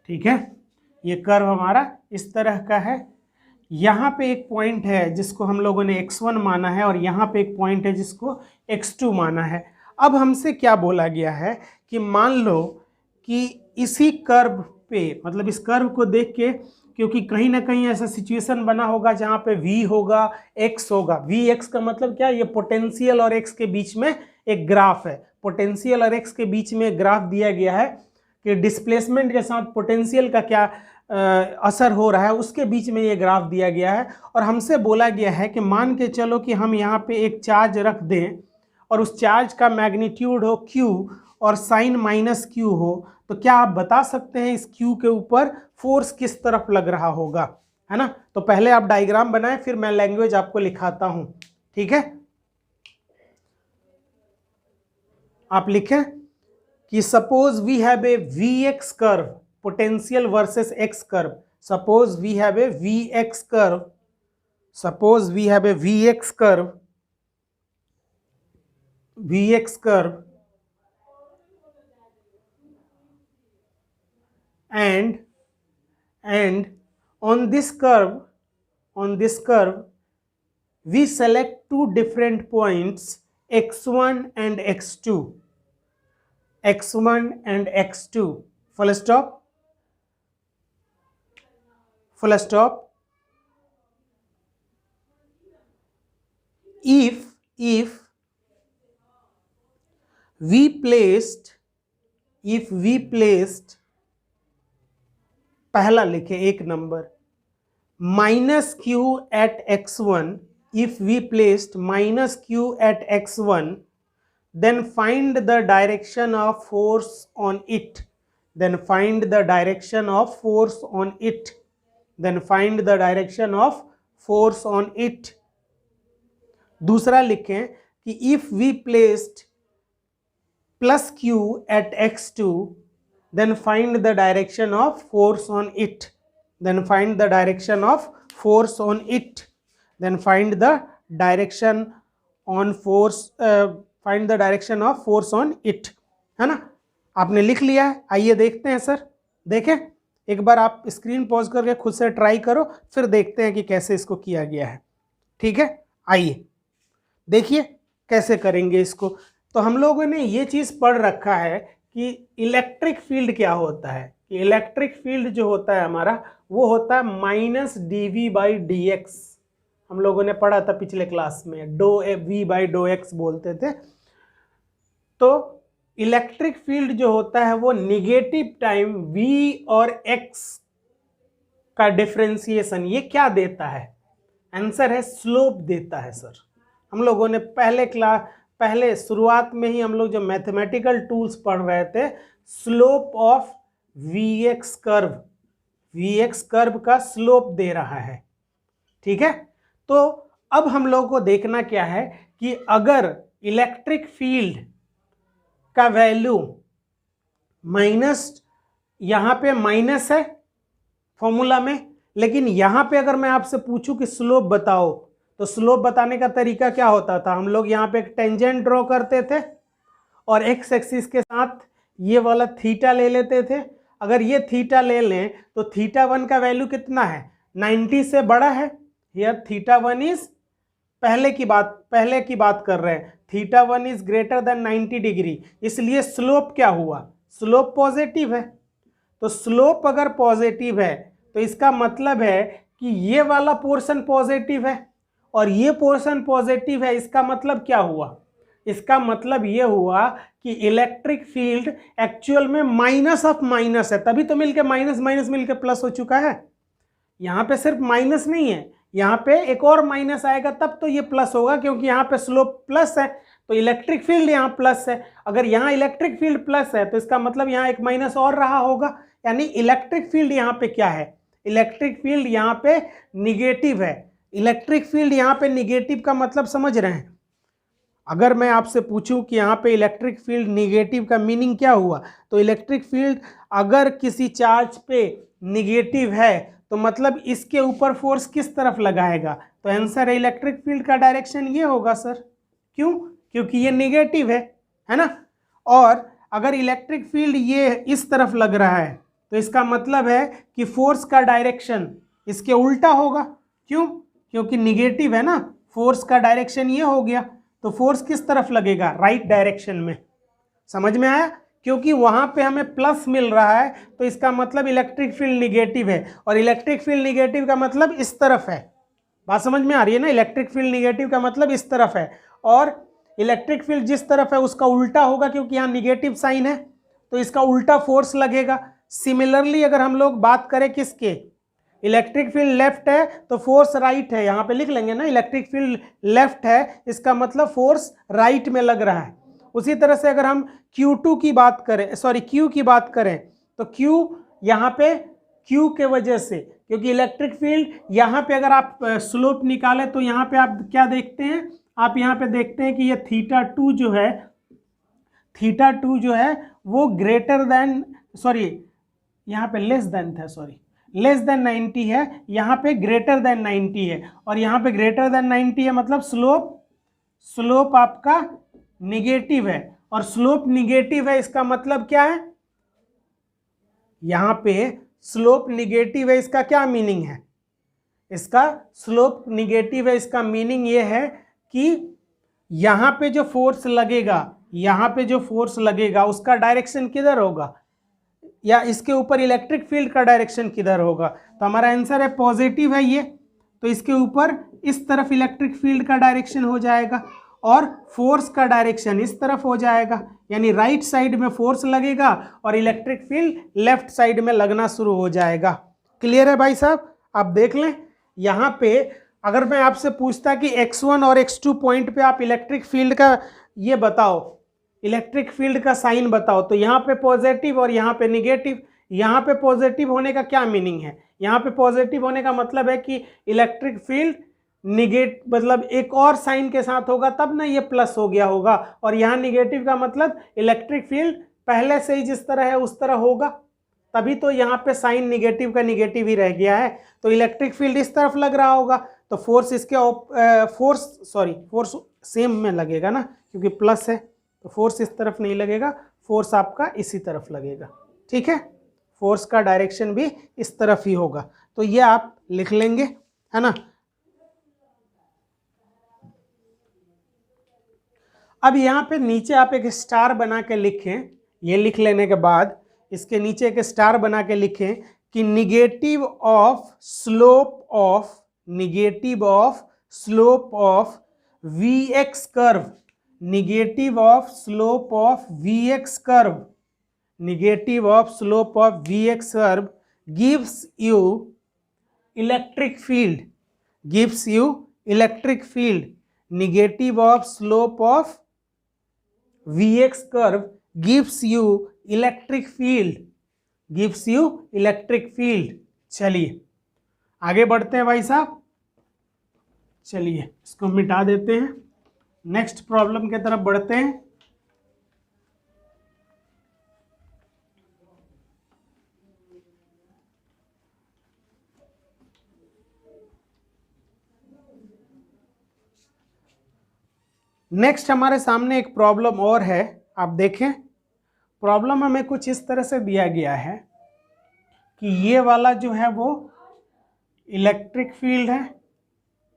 ठीक है। ये कर्व हमारा इस तरह का है। यहाँ पे एक पॉइंट है जिसको हम लोगों ने x1 माना है, और यहाँ पे एक पॉइंट है जिसको x2 माना है। अब हमसे क्या बोला गया है कि मान लो कि इसी कर्व पे, मतलब इस कर्व को देख के, क्योंकि कहीं ना कहीं ऐसा सिचुएशन बना होगा जहाँ पे v होगा, x होगा। vx का मतलब क्या है, ये पोटेंशियल और x के बीच में एक ग्राफ है। पोटेंशियल और x के बीच में ग्राफ दिया गया है कि डिस्प्लेसमेंट के साथ पोटेंशियल का क्या असर हो रहा है, उसके बीच में ये ग्राफ दिया गया है। और हमसे बोला गया है कि मान के चलो कि हम यहाँ पे एक चार्ज रख दें और उस चार्ज का मैग्नीट्यूड हो q और साइन माइनस q हो, तो क्या आप बता सकते हैं इस q के ऊपर फोर्स किस तरफ लग रहा होगा, है ना। तो पहले आप डायग्राम बनाएं, फिर मैं लैंग्वेज आपको लिखाता हूं, ठीक है। आप लिखें कि suppose we have a vx curve, potential versus x curve. Suppose we have a vx curve, suppose we have a vx curve, vx curve, and on this curve we select two different points x1 and x2, x1 and x2, full stop, full stop. If we placed पहला लिखे एक number minus Q at x1, if we placed minus q at x1, then find the direction of force on it, then find the direction of force on it, then find the direction of force on it. दूसरा लिखें कि if we placed plus q at x2, then find the direction of force on it, then find the direction of force on it, then find the direction on force, find the direction of force on it, है ना। आपने लिख लिया है। आइए देखते हैं sir, देखें एक बार आप स्क्रीन पॉज करके खुद से ट्राई करो, फिर देखते हैं कि कैसे इसको किया गया है, ठीक है। आइए देखिए कैसे करेंगे इसको। तो हम लोगों ने ये चीज़ पढ़ रखा है कि इलेक्ट्रिक फील्ड क्या होता है, कि इलेक्ट्रिक फील्ड जो होता है हमारा, वो होता है माइनस dv/dx। हम लोगों ने पढ़ा था पिछले क्लास में, डो v/dx बोलते थे। तो इलेक्ट्रिक फील्ड जो होता है वो निगेटिव टाइम v और x का डिफरेंशिएशन, ये क्या देता है, आंसर है स्लोप देता है सर। हम लोगों ने पहले शुरुआत में ही हम लोग जो मैथमेटिकल टूल्स पढ़ रहे थे, slope of VX curve, VX curve का स्लोप दे रहा है। ठीक है, तो अब हम लोगों को देखना क्या है कि अगर इलेक्ट्रिक फील्ड का वैल्यू माइनस, यहां पे माइनस है फॉर्मूला में, लेकिन यहां पे अगर मैं आपसे पूछूं कि स्लोप बताओ, तो स्लोप बताने का तरीका क्या होता था? हम लोग यहां पे एक टेंजेंट ड्रॉ करते थे और एक्स एक्सिस के साथ ये वाला थीटा ले लेते थे। अगर ये थीटा ले लें तो थीटा 1 का वैल्यू कितना है? 90 से बड़ा है। हियर थीटा 1 इज, पहले की बात कर रहे हैं, theta 1 is greater than 90 degree, इसलिए स्लोप क्या हुआ? स्लोप पॉजिटिव है। तो स्लोप अगर पॉजिटिव है तो इसका मतलब है कि ये वाला पोर्शन पॉजिटिव है और ये पोर्शन पॉजिटिव है। इसका मतलब क्या हुआ? इसका मतलब ये हुआ कि इलेक्ट्रिक फील्ड एक्चुअल में माइनस ऑफ माइनस है, तभी तो मिलके माइनस माइनस मिलके प्लस हो चुका है। यहाँ पे सिर्फ माइनस नहीं है, यहाँ पे एक और माइनस आएगा तब तो ये प्लस होगा, क्योंकि यहाँ पे स्लोप प्लस है तो इलेक्ट्रिक फील्ड यहाँ प्लस है। अगर यहाँ इलेक्ट्रिक फील्ड प्लस है तो इसका मतलब यहाँ एक माइनस और रहा होगा, यानी इलेक्ट्रिक फील्ड यहाँ पे क्या है? इलेक्ट्रिक फील्ड यहाँ पे निगेटिव है। इलेक्ट्रिक फील्ड यहाँ पे निगेटिव का मतलब समझ रहे हैं? अगर मैं आपसे पूछूं कि यहाँ पे इलेक्ट्रिक फील्ड निगेटिव का मीनिंग क्या हुआ, तो इलेक्ट्रिक फील्ड अगर किसी चार्ज पे निगेटिव है तो मतलब इसके ऊपर फोर्स किस तरफ लगाएगा? तो आंसर है इलेक्ट्रिक फील्ड का डायरेक्शन ये होगा सर। क्यों? क्योंकि ये निगेटिव है ना। और अगर इलेक्ट्रिक फील्ड ये इस तरफ लग रहा है तो इसका मतलब है कि फोर्स का डायरेक्शन इसके उल्टा होगा। क्यों? क्योंकि निगेटिव है ना, फोर्स का डायरेक्शन ये हो गया, तो फोर्स किस तरफ लगेगा? राइट डायरेक्शन में। समझ में आया? क्योंकि वहां पे हमें प्लस मिल रहा है तो इसका मतलब इलेक्ट्रिक फील्ड निगेटिव है, और इलेक्ट्रिक फील्ड निगेटिव का मतलब इस तरफ है। बात समझ में आ रही है ना? इलेक्ट्रिक फील्ड निगेटिव का मतलब इस तरफ है, और इलेक्ट्रिक फील्ड जिस तरफ है उसका उल्टा होगा, क्योंकि यहाँ निगेटिव साइन है तो इसका उल्टा फोर्स लगेगा। सिमिलरली अगर हम लोग बात करें किसके, इलेक्ट्रिक फील्ड लेफ्ट है तो फोर्स राइट है, यहाँ पे लिख लेंगे ना, इलेक्ट्रिक फील्ड लेफ्ट है इसका मतलब फोर्स राइट में लग रहा है। उसी तरह से अगर हम Q2 की बात करें, सॉरी Q की बात करें, तो Q यहाँ पे Q के वजह से, क्योंकि इलेक्ट्रिक फील्ड यहाँ पे अगर आप स्लोप निकाले तो यहाँ पे आप क्या देखते हैं? आप यहाँ पे देखते हैं कि ये थीटा 2 जो है वो ग्रेटर देन, सॉरी यहाँ पे लेस देन था, सॉरी लेस देन 90 है, यहाँ पे ग्रेटर देन 90 है, और यहाँ पे ग्रेटर देन 90 है मतलब स्लोप आपका निगेटिव है, और स्लोप निगेटिव है इसका मतलब क्या है? यहाँ पे स्लोप निगेटिव है, इसका क्या मीनिंग है? इसका स्लोप निगेटिव है, इसका मीनिंग ये है कि यहाँ पे जो फोर्स लगेगा उसका डायरेक्शन किधर होगा, या इसके ऊपर इलेक्ट्रिक फील्ड का डायरेक्शन किधर होगा? तो हमारा आंसर है पॉजिटिव है ये, तो इसके ऊपर इस तरफ इलेक्ट्रिक फील्ड का डायरेक्शन हो जाएगा और फोर्स का डायरेक्शन इस तरफ हो जाएगा, यानी राइट साइड में फोर्स लगेगा और इलेक्ट्रिक फील्ड लेफ्ट साइड में लगना शुरू हो जाएगा। क्लियर है भाई साहब? आप देख लें यहाँ पे, अगर मैं आपसे पूछता कि x1 और x2 पॉइंट पे आप इलेक्ट्रिक फील्ड का ये बताओ, इलेक्ट्रिक फील्ड का साइन बताओ, तो यहाँ पे पॉजिटिव और यहाँ पे निगेटिव। यहाँ पे पॉजिटिव होने का क्या मीनिंग है? यहाँ पे पॉजिटिव होने का मतलब है कि इलेक्ट्रिक फील्ड मतलब एक और साइन के साथ होगा तब ना ये प्लस हो गया होगा, और यहाँ निगेटिव का मतलब इलेक्ट्रिक फील्ड पहले से ही जिस तरह है उस तरह होगा, तभी तो यहाँ पे साइन निगेटिव का निगेटिव ही रह गया है। तो इलेक्ट्रिक फील्ड इस तरफ लग रहा होगा तो फोर्स सेम में लगेगा ना, क्योंकि प्लस है तो फोर्स इस तरफ नहीं लगेगा, फोर्स आपका इसी तरफ लगेगा। ठीक है, फोर्स का डायरेक्शन भी इस तरफ ही होगा, तो ये आप लिख लेंगे, है ना। अब यहाँ पे नीचे आप एक स्टार बना के लिखें, ये लिख लेने के बाद इसके नीचे एक स्टार बना के लिखें कि negative of slope of Vx curve, negative of slope of Vx curve gives you electric field gives you electric field, negative of slope of Vx curve gives you electric field, gives you electric field। चलिए आगे बढ़ते हैं भाई साहब, चलिए इसको मिटा देते हैं, नेक्स्ट प्रॉब्लम की तरफ बढ़ते हैं। नेक्स्ट हमारे सामने एक प्रॉब्लम और है, आप देखें प्रॉब्लम हमें कुछ इस तरह से दिया गया है कि ये वाला जो है वो इलेक्ट्रिक फील्ड है,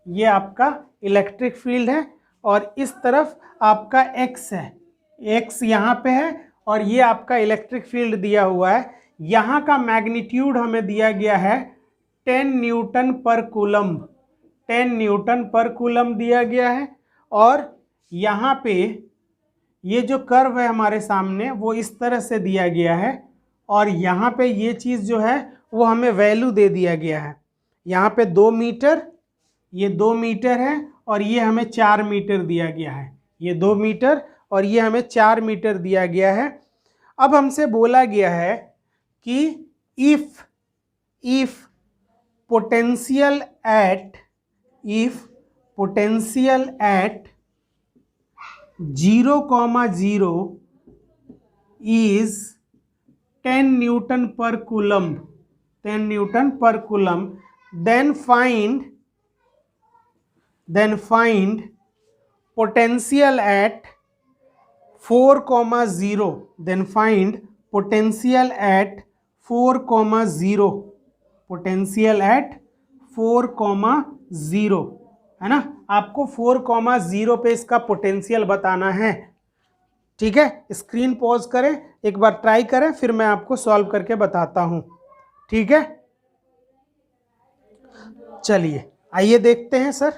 ये आपका इलेक्ट्रिक फील्ड है, और इस तरफ आपका एक्स है, एक्स यहाँ पे है, और ये आपका इलेक्ट्रिक फील्ड दिया हुआ है। यहाँ का मैग्नीट्यूड हमें दिया गया है 10 न्यूटन पर कूलम्ब, 10 न्यूटन पर कूलम्ब दिया गया है, और यहाँ पे ये जो कर्व है हमारे सामने वो इस तरह से दिया गया है, और यहाँ पे ये चीज़ जो है वो हमें वैल्यू दे दिया गया है। यहाँ पे 2 मीटर, ये 2 मीटर है, और ये हमें 4 मीटर दिया गया है, ये 2 मीटर और ये हमें 4 मीटर दिया गया है। अब हमसे बोला गया है कि if potential at 0,0 is 10 Newton पर कूलम्ब, 10 न्यूटन पर coulomb, then find potential at 4,0, then find potential at 4,0, potential at 4,0 है ना, आपको 4,0 पे इसका पोटेंशियल बताना है। ठीक है, स्क्रीन पॉज करें, एक बार ट्राई करें, फिर मैं आपको सॉल्व करके बताता हूं। ठीक है, चलिए आइए देखते हैं सर।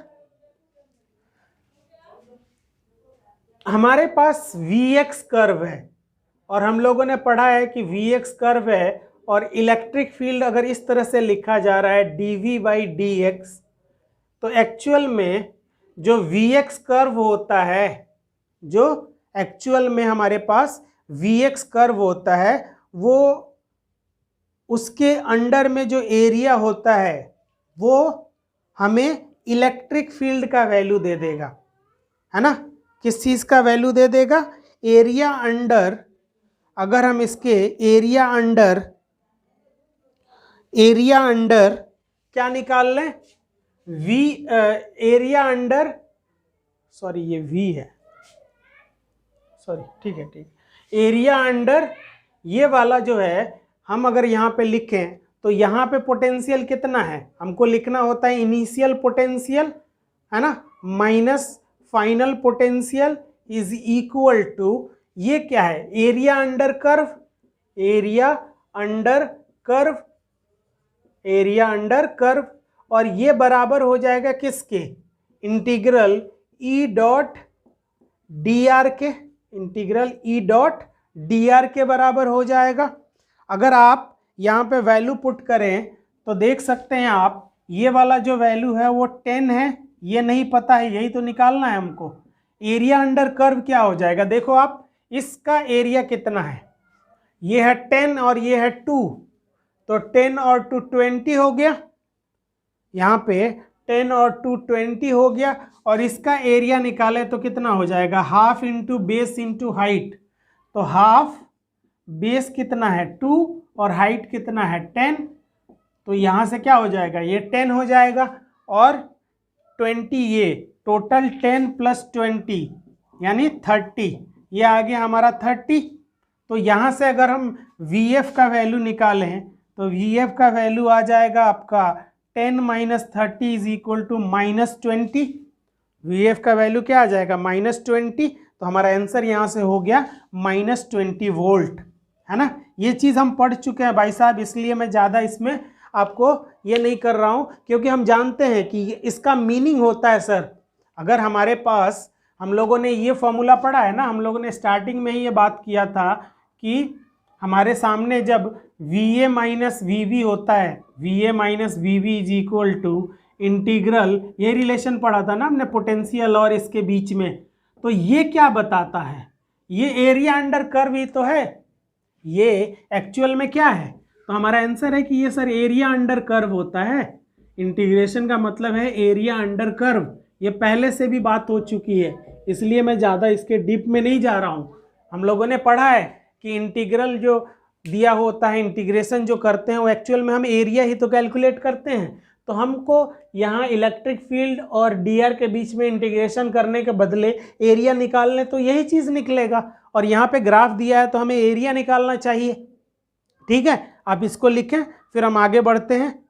हमारे पास Vx कर्व है, और हम लोगों ने पढ़ा है कि Vx कर्व है और इलेक्ट्रिक फील्ड अगर इस तरह से लिखा जा रहा है dV/dx, तो एक्चुअल में जो Vx कर्व होता है, जो एक्चुअल में हमारे पास Vx कर्व होता है, वो उसके अंडर में जो एरिया होता है वो हमें इलेक्ट्रिक फील्ड का वैल्यू दे देगा, है ना। किस चीज़ का वैल्यू दे देगा? एरिया अंडर, अगर हम इसके एरिया अंडर क्या निकाल लें, एरिया अंडर, सॉरी ये V है, सॉरी ठीक है, एरिया अंडर ये वाला जो है, हम अगर यहाँ पे लिखें तो यहाँ पे पोटेंशियल कितना है, हमको लिखना होता है इनिशियल पोटेंशियल, है ना, minus final potential is equal to, ये क्या है, area under curve, area under curve, और ये बराबर हो जाएगा किसके, integral E dot D R के, integral E dot D R के बराबर हो जाएगा। अगर आप यहाँ पे वैल्यू पुट करें तो देख सकते हैं आप, ये वाला जो वैल्यू है वो 10 है, ये नहीं पता है, यही तो निकालना है हमको। एरिया अंडर कर्व क्या हो जाएगा, देखो आप, इसका एरिया कितना है, ये है 10 और ये है 2, तो 10 और 2 20 हो गया, यहाँ पे 10 और 2 20 हो गया, और इसका एरिया निकाले तो कितना हो जाएगा, half into base into height, तो हाफ बेस कितना है 2 और हाइट कितना है 10, तो यहाँ से क्या हो जाएगा, ये 10 हो जाएगा, और 20, ये टोटल 10 प्लस 20 यानी 30, ये आ गया हमारा 30। तो यहाँ से अगर हम VF का वैल्यू निकालें तो VF का वैल्यू आ जाएगा आपका 10 minus 30 is equal to -20। VF का वैल्यू क्या आ जाएगा, -20, तो हमारा आंसर यहाँ से हो गया -20 वोल्ट, है ना। ये चीज़ हम पढ़ चुके हैं भाई साहब, इसलिए मैं ज़्यादा इसमें आपको ये नहीं कर रहा हूँ, क्योंकि हम जानते हैं कि इसका मीनिंग होता है सर, अगर हमारे पास, हम लोगों ने ये फॉर्मूला पढ़ा है ना, हम लोगों ने स्टार्टिंग में ही ये बात किया था कि हमारे सामने जब VA माइनस VB होता है, VA minus VB is equal to integral, ये रिलेशन पढ़ा था ना हमने पोटेंशियल और इसके बीच में, तो ये क्या बताता है, ये एरिया अंडर कर्व ही तो है, ये एक्चुअल में क्या है, तो हमारा आंसर है कि ये सर एरिया अंडर कर्व होता है। इंटीग्रेशन का मतलब है एरिया अंडर कर्व, ये पहले से भी बात हो चुकी है, इसलिए मैं ज़्यादा इसके डीप में नहीं जा रहा हूँ। हम लोगों ने पढ़ा है कि इंटीग्रल जो दिया होता है, इंटीग्रेशन जो करते हैं वो एक्चुअल में हम एरिया ही तो कैलकुलेट करते हैं। तो हमको यहाँ इलेक्ट्रिक फील्ड और डीआर के बीच में इंटीग्रेशन करने के बदले एरिया निकालने, तो यही चीज़ निकलेगा। और यहाँ पे ग्राफ दिया है तो हमें एरिया निकालना चाहिए। ठीक है, आप इसको लिखें, फिर हम आगे बढ़ते हैं।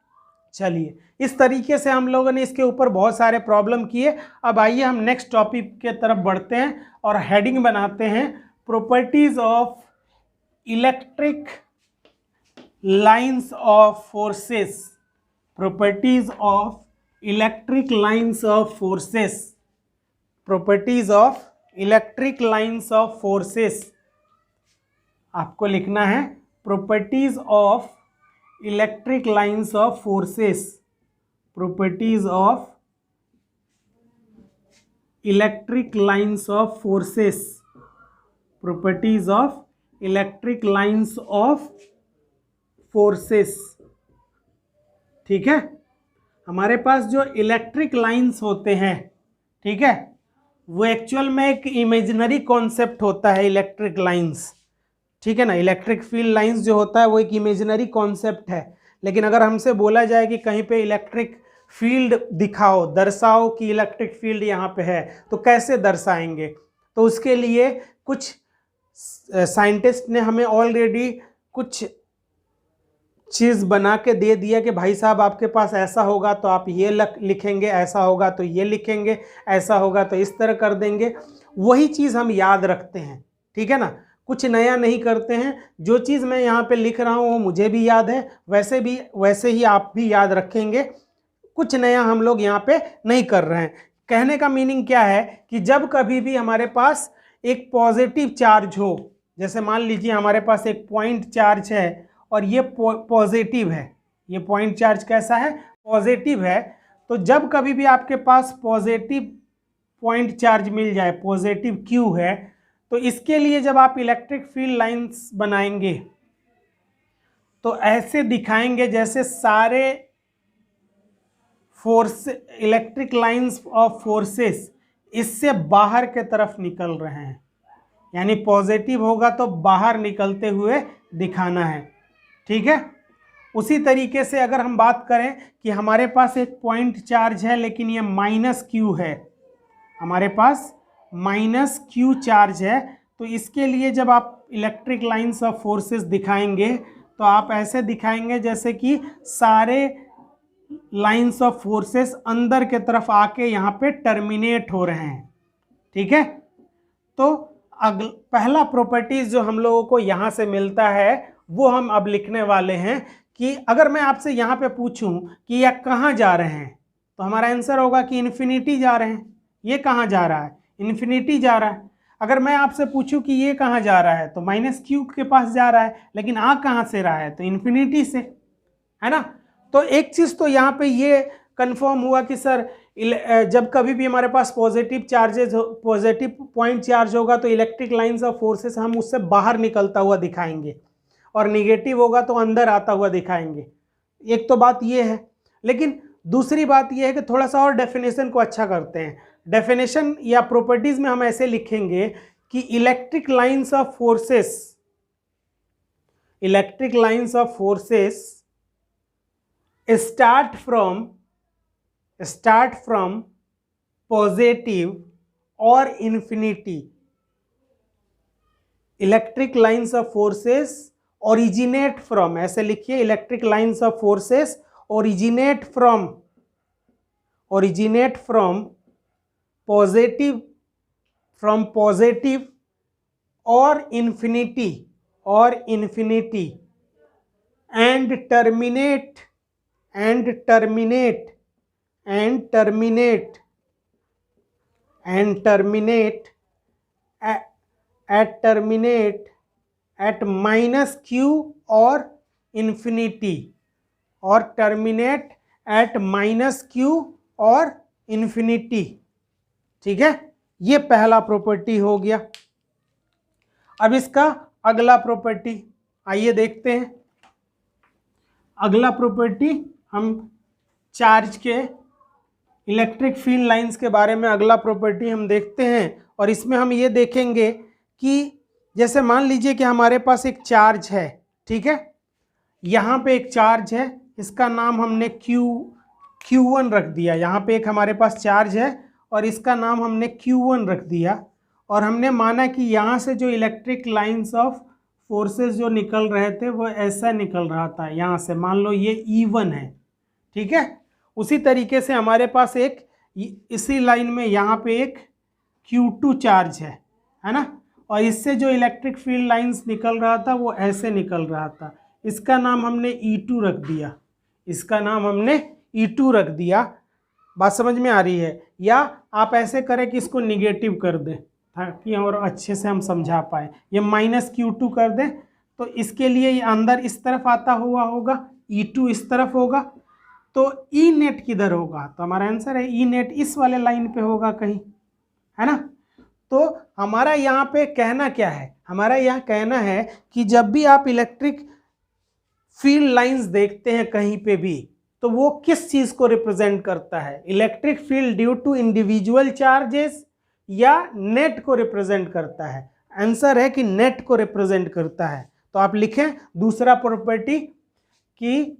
चलिए, इस तरीके से हम लोगों ने इसके ऊपर बहुत सारे प्रॉब्लम किए। अब आइए हम नेक्स्ट टॉपिक के तरफ बढ़ते हैं और हेडिंग बनाते हैं properties of electric lines of forces. Properties of electric lines of forces. Properties of electric lines of forces. आपको लिखना है properties of electric lines of forces. Properties of electric lines of forces. Properties of electric lines of forces. ठीक है, हमारे पास जो electric lines होते हैं, ठीक है, वो एक्चुअल में एक इमेजिनरी कॉन्सेप्ट होता है इलेक्ट्रिक लाइंस। ठीक है ना, इलेक्ट्रिक फील्ड लाइंस जो होता है वो एक इमेजिनरी कॉन्सेप्ट है। लेकिन अगर हमसे बोला जाए कि कहीं पे इलेक्ट्रिक फील्ड दिखाओ, दर्शाओ कि इलेक्ट्रिक फील्ड यहाँ पे है, तो कैसे दर्शाएंगे, तो उसके लिए कुछ साइंटिस्ट ने हमें ऑलरेडी कुछ चीज़ बना के दे दिया कि भाई साहब आपके पास ऐसा होगा तो आप ये लिखेंगे, ऐसा होगा तो ये लिखेंगे, ऐसा होगा तो इस तरह कर देंगे। वही चीज़ हम याद रखते हैं। ठीक है ना, कुछ नया नहीं करते हैं। जो चीज़ मैं यहाँ पे लिख रहा हूँ वो मुझे भी याद है, वैसे ही आप भी याद रखेंगे। कुछ नया हम लोग यहाँ पे नहीं कर रहे हैं। कहने का मीनिंग क्या है कि जब कभी भी हमारे पास एक पॉजिटिव चार्ज हो, जैसे मान लीजिए हमारे पास एक पॉइंट चार्ज है और ये पॉजिटिव है, ये पॉइंट चार्ज कैसा है, पॉजिटिव है, तो जब कभी भी आपके पास पॉजिटिव पॉइंट चार्ज मिल जाए, पॉजिटिव क्यू है, तो इसके लिए जब आप इलेक्ट्रिक फील्ड लाइंस बनाएंगे तो ऐसे दिखाएंगे जैसे सारे force, electric lines of forces इससे बाहर के तरफ निकल रहे हैं। यानी पॉजिटिव होगा तो बाहर निकलते हुए दिखाना है। ठीक है, उसी तरीके से अगर हम बात करें कि हमारे पास एक पॉइंट चार्ज है लेकिन ये माइनस क्यू है, हमारे पास माइनस क्यू चार्ज है, तो इसके लिए जब आप इलेक्ट्रिक लाइंस ऑफ फोर्सेस दिखाएंगे तो आप ऐसे दिखाएंगे जैसे कि सारे लाइंस ऑफ फोर्सेस अंदर के तरफ आके यहाँ पे टर्मिनेट हो रहे हैं। ठीक है, तो पहला प्रॉपर्टीज जो हम लोगों को यहाँ से मिलता है वो हम अब लिखने वाले हैं कि अगर मैं आपसे यहाँ पे पूछूं कि यह कहाँ जा रहे हैं, तो हमारा आंसर होगा कि इन्फिनिटी जा रहे हैं। ये कहाँ जा रहा है, इन्फिनिटी जा रहा है। अगर मैं आपसे पूछूं कि ये कहाँ जा रहा है, तो माइनस क्यू के पास जा रहा है, लेकिन आ कहाँ से रहा है, तो इन्फिनिटी से, है ना। तो एक चीज़ तो यहाँ पे ये कंफर्म हुआ कि सर जब कभी भी हमारे पास positive charges, positive point charge होगा तो इलेक्ट्रिक लाइंस ऑफ फोर्सेस हम उससे बाहर निकलता हुआ दिखाएंगे, और निगेटिव होगा तो अंदर आता हुआ दिखाएंगे। एक तो बात ये है, लेकिन दूसरी बात ये है कि थोड़ा सा और डेफिनेशन को अच्छा करते हैं। डेफिनेशन या प्रॉपर्टीज में हम ऐसे लिखेंगे कि electric lines of forces, electric lines of forces start from positive or infinity. Electric lines of forces originate from, ऐसे लिखिए, electric lines of forces originate from positive और infinity and terminate at minus q or infinity, or terminate at -q और infinity. ठीक है, ये पहला property हो गया। अब इसका अगला प्रॉपर्टी आइए देखते हैं। अगला प्रॉपर्टी हम चार्ज के इलेक्ट्रिक फील्ड लाइंस के बारे में अगला प्रॉपर्टी हम देखते हैं, और इसमें हम ये देखेंगे कि जैसे मान लीजिए कि हमारे पास एक चार्ज है, ठीक है, यहाँ पे एक चार्ज है, इसका नाम हमने Q1 रख दिया। यहाँ पे एक हमारे पास चार्ज है और इसका नाम हमने Q1 रख दिया, और हमने माना कि यहाँ से जो इलेक्ट्रिक लाइंस ऑफ फोर्सेस जो निकल रहे थे वो ऐसा निकल रहा था, यहाँ से मान लो ये E1 है, ठीक है। उसी तरीके से हमारे पास एक इसी लाइन में यहाँ पे एक Q2 चार्ज है ना, और इससे जो इलेक्ट्रिक फील्ड लाइंस निकल रहा था वो ऐसे निकल रहा था। इसका नाम हमने E2 रख दिया, इसका नाम हमने E2 रख दिया। बात समझ में आ रही है? या आप ऐसे करें कि इसको निगेटिव कर दें ताकि और अच्छे से हम समझा पाए। ये -Q2 कर दें तो इसके लिए ये अंदर इस तरफ आता हुआ होगा, E2 इस तरफ होगा, तो E नेट किधर होगा? तो हमारा आंसर है E नेट इस वाले लाइन पे होगा कहीं, है ना। तो हमारा यहाँ पे कहना क्या है? हमारा यहाँ कहना है कि जब भी आप इलेक्ट्रिक फील्ड लाइंस देखते हैं कहीं पे भी, तो वो किस चीज को रिप्रेजेंट करता है? Electric field due to individual charges या नेट को रिप्रेजेंट करता है? आंसर है कि नेट को रिप्रेजेंट करता है। तो आप लिखें दूसरा प्रॉपर्टी कि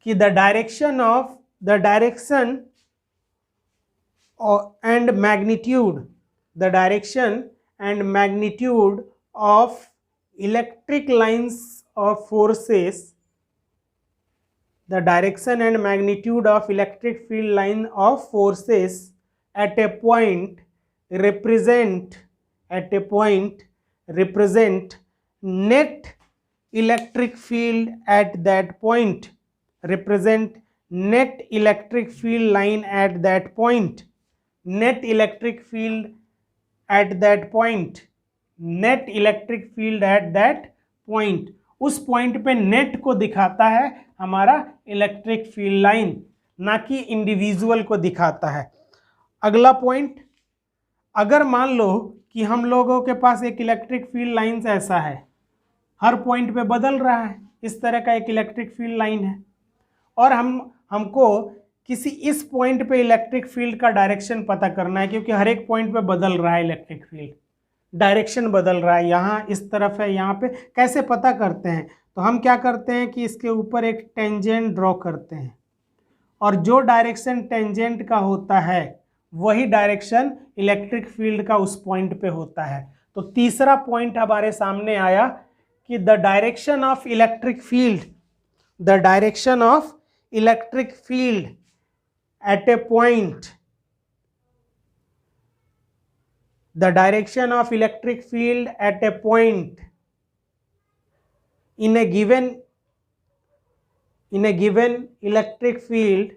the direction and magnitude of electric lines of forces, the direction and magnitude of electric field line of forces at a point represent net electric field at that point, represent net electric field line at that point, net electric field at that point, net electric field at that point। उस point पे net को दिखाता है हमारा electric field line, ना कि individual को दिखाता है। अगला पॉइंट, अगर मान लो कि हम लोगों के पास एक इलेक्ट्रिक फील्ड लाइन ऐसा है, हर पॉइंट पे बदल रहा है, इस तरह का एक इलेक्ट्रिक फील्ड लाइन है, और हमको किसी इस पॉइंट पे इलेक्ट्रिक फील्ड का डायरेक्शन पता करना है, क्योंकि हर एक पॉइंट पे बदल रहा है इलेक्ट्रिक फील्ड, डायरेक्शन बदल रहा है, यहाँ इस तरफ है, यहाँ पे। कैसे पता करते हैं? तो हम क्या करते हैं कि इसके ऊपर एक टेंजेंट ड्रॉ करते हैं, और जो डायरेक्शन टेंजेंट का होता है वही डायरेक्शन इलेक्ट्रिक फील्ड का उस पॉइंट पे होता है। तो तीसरा पॉइंट हमारे सामने आया कि the direction of electric field, the direction of electric field at a point, the direction of electric field at a point in a given electric field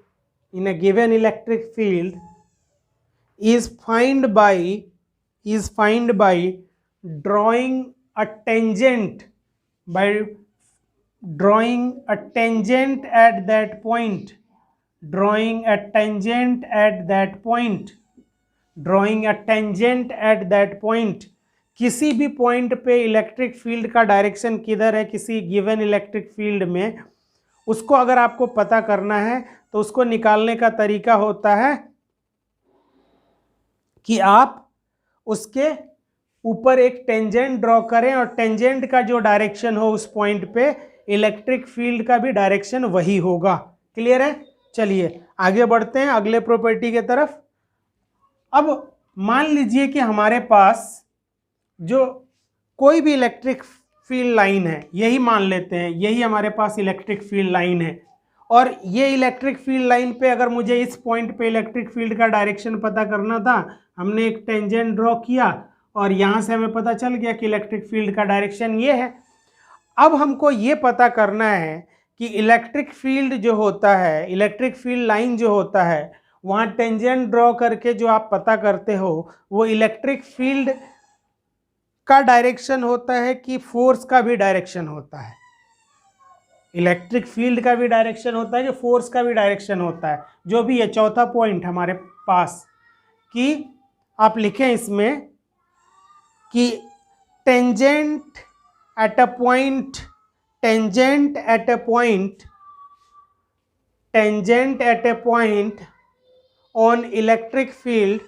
is found by drawing a tangent at that point, drawing a tangent at that point। किसी भी point पे electric field का direction किधर है किसी given electric field में, उसको अगर आपको पता करना है तो उसको निकालने का तरीका होता है कि आप उसके ऊपर एक टेंजेंट ड्रॉ करें, और टेंजेंट का जो डायरेक्शन हो उस पॉइंट पे इलेक्ट्रिक फील्ड का भी डायरेक्शन वही होगा। क्लियर है? चलिए आगे बढ़ते हैं अगले प्रॉपर्टी के तरफ। अब मान लीजिए कि हमारे पास जो कोई भी इलेक्ट्रिक फील्ड लाइन है, यही मान लेते हैं, यही हमारे पास इलेक्ट्रिक फील्ड लाइन है, और ये इलेक्ट्रिक फील्ड लाइन पे अगर मुझे इस पॉइंट पे इलेक्ट्रिक फील्ड का डायरेक्शन पता करना था, हमने एक टेंजेंट ड्रॉ किया और यहाँ से हमें पता चल गया कि इलेक्ट्रिक फील्ड का डायरेक्शन ये है। अब हमको ये पता करना है कि इलेक्ट्रिक फील्ड जो होता है, इलेक्ट्रिक फील्ड लाइन जो होता है, वहाँ टेंजेंट ड्रॉ करके जो आप पता करते हो वो इलेक्ट्रिक फील्ड का डायरेक्शन होता है कि फोर्स का भी डायरेक्शन होता है? इलेक्ट्रिक फील्ड का भी डायरेक्शन होता है, जो फोर्स का भी डायरेक्शन होता है। जो भी है चौथा पॉइंट हमारे पास कि आप लिखें इसमें कि tangent at a point, tangent at a point, tangent at a point on electric field,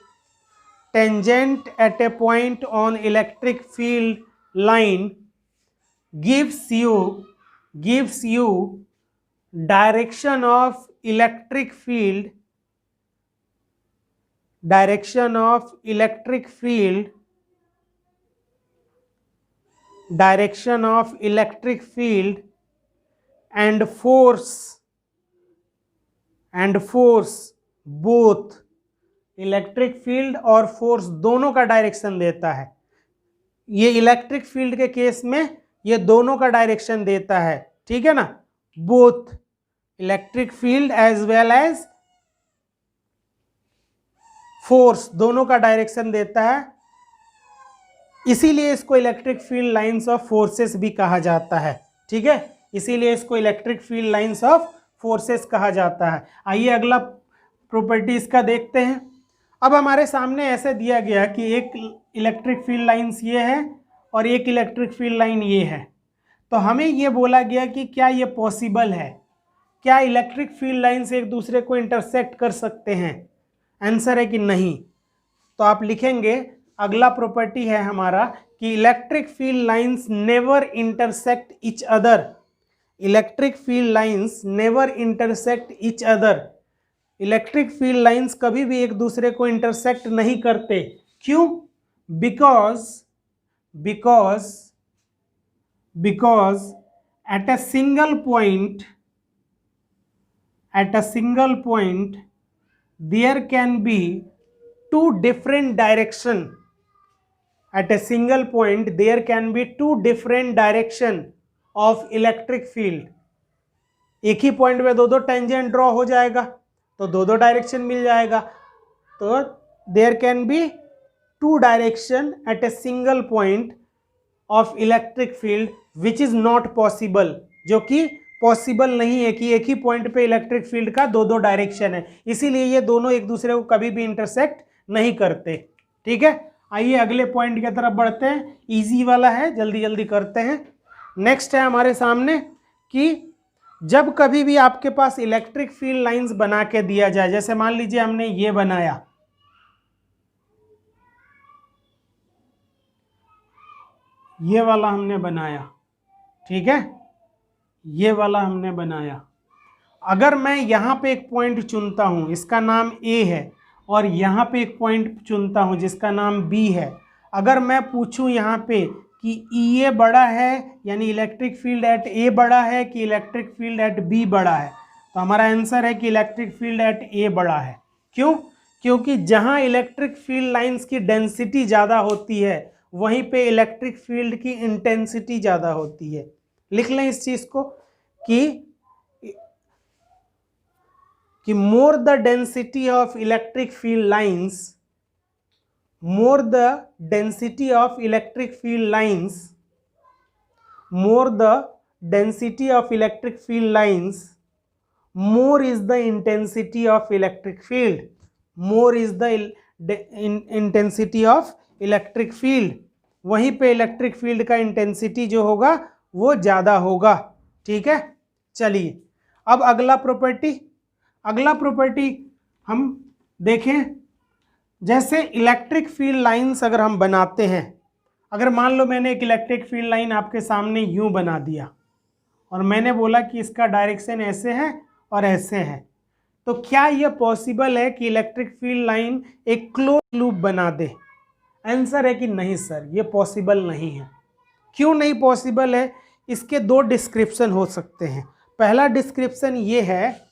tangent at a point on electric field line gives you direction of electric field, direction of electric field, direction of electric field and force both, electric field और force दोनों का direction देता है। ये electric field के case में ये दोनों का डायरेक्शन देता है, ठीक है ना, both electric field as well as force दोनों का डायरेक्शन देता है। इसीलिए इसको electric field lines of forces भी कहा जाता है, ठीक है, इसीलिए इसको electric field lines of forces कहा जाता है। आइए अगला प्रॉपर्टी इसका देखते हैं। अब हमारे सामने ऐसे दिया गया कि एक इलेक्ट्रिक फील्ड लाइंस ये है और एक इलेक्ट्रिक फील्ड लाइन ये है। तो हमें ये बोला गया कि क्या ये पॉसिबल है, क्या इलेक्ट्रिक फील्ड लाइंस एक दूसरे को इंटरसेक्ट कर सकते हैं? आंसर है कि नहीं। तो आप लिखेंगे अगला प्रॉपर्टी है हमारा कि electric field lines never intersect each other, electric field lines never intersect each other, electric field lines कभी भी एक दूसरे को इंटरसेक्ट नहीं करते। क्यों? because at a single point there can be two different direction, at a single point there can be two different direction of electric field। एक ही पॉइंट में दो टेंजेंट ड्रॉ हो जाएगा तो दो डायरेक्शन मिल जाएगा। तो there can be two direction at a single point of electric field which is not possible, जो कि पॉसिबल नहीं है कि एक ही पॉइंट पे इलेक्ट्रिक फील्ड का दो डायरेक्शन है। इसीलिए ये दोनों एक दूसरे को कभी भी इंटरसेक्ट नहीं करते, ठीक है। आइए अगले पॉइंट की तरफ बढ़ते हैं, इजी वाला है, जल्दी जल्दी करते हैं। नेक्स्ट है हमारे सामने कि जब कभी भी आपके पास इलेक्ट्रिक फील्ड लाइंस बना के दिया जाए, जैसे मान लीजिए हमने ये बनाया, ये वाला हमने बनाया, ठीक है, ये वाला हमने बनाया। अगर मैं यहाँ पे एक पॉइंट चुनता हूँ, इसका नाम A है, और यहाँ पे एक पॉइंट चुनता हूँ जिसका नाम B है। अगर मैं पूछूँ यहाँ पे कि EA बड़ा है, यानी इलेक्ट्रिक फील्ड एट A बड़ा है कि इलेक्ट्रिक फील्ड एट B बड़ा है, तो हमारा आंसर है कि इलेक्ट्रिक फील्ड एट A बड़ा है। क्यों? क्योंकि जहाँ इलेक्ट्रिक फील्ड लाइंस की डेंसिटी ज़्यादा होती है वहीं पे इलेक्ट्रिक फील्ड की इंटेंसिटी ज़्यादा होती है। लिख लें इस चीज़ को कि more the density of electric field lines, more the density of electric field lines, more the density of electric field lines, more is the intensity of electric field, more is the intensity of electric field। वहीं पे electric field का intensity जो होगा वो ज़्यादा होगा, ठीक है। चलिए अब अगला प्रॉपर्टी हम देखें। जैसे इलेक्ट्रिक फील्ड लाइंस अगर हम बनाते हैं, अगर मान लो मैंने एक इलेक्ट्रिक फील्ड लाइन आपके सामने यूं बना दिया और मैंने बोला कि इसका डायरेक्शन ऐसे है और ऐसे है, तो क्या यह पॉसिबल है कि इलेक्ट्रिक फील्ड लाइन एक क्लोज लूप बना दे? आंसर है कि नहीं सर, ये पॉसिबल नहीं है। क्यों नहीं पॉसिबल है? इसके दो डिस्क्रिप्शन हो सकते हैं। पहला डिस्क्रिप्शन ये है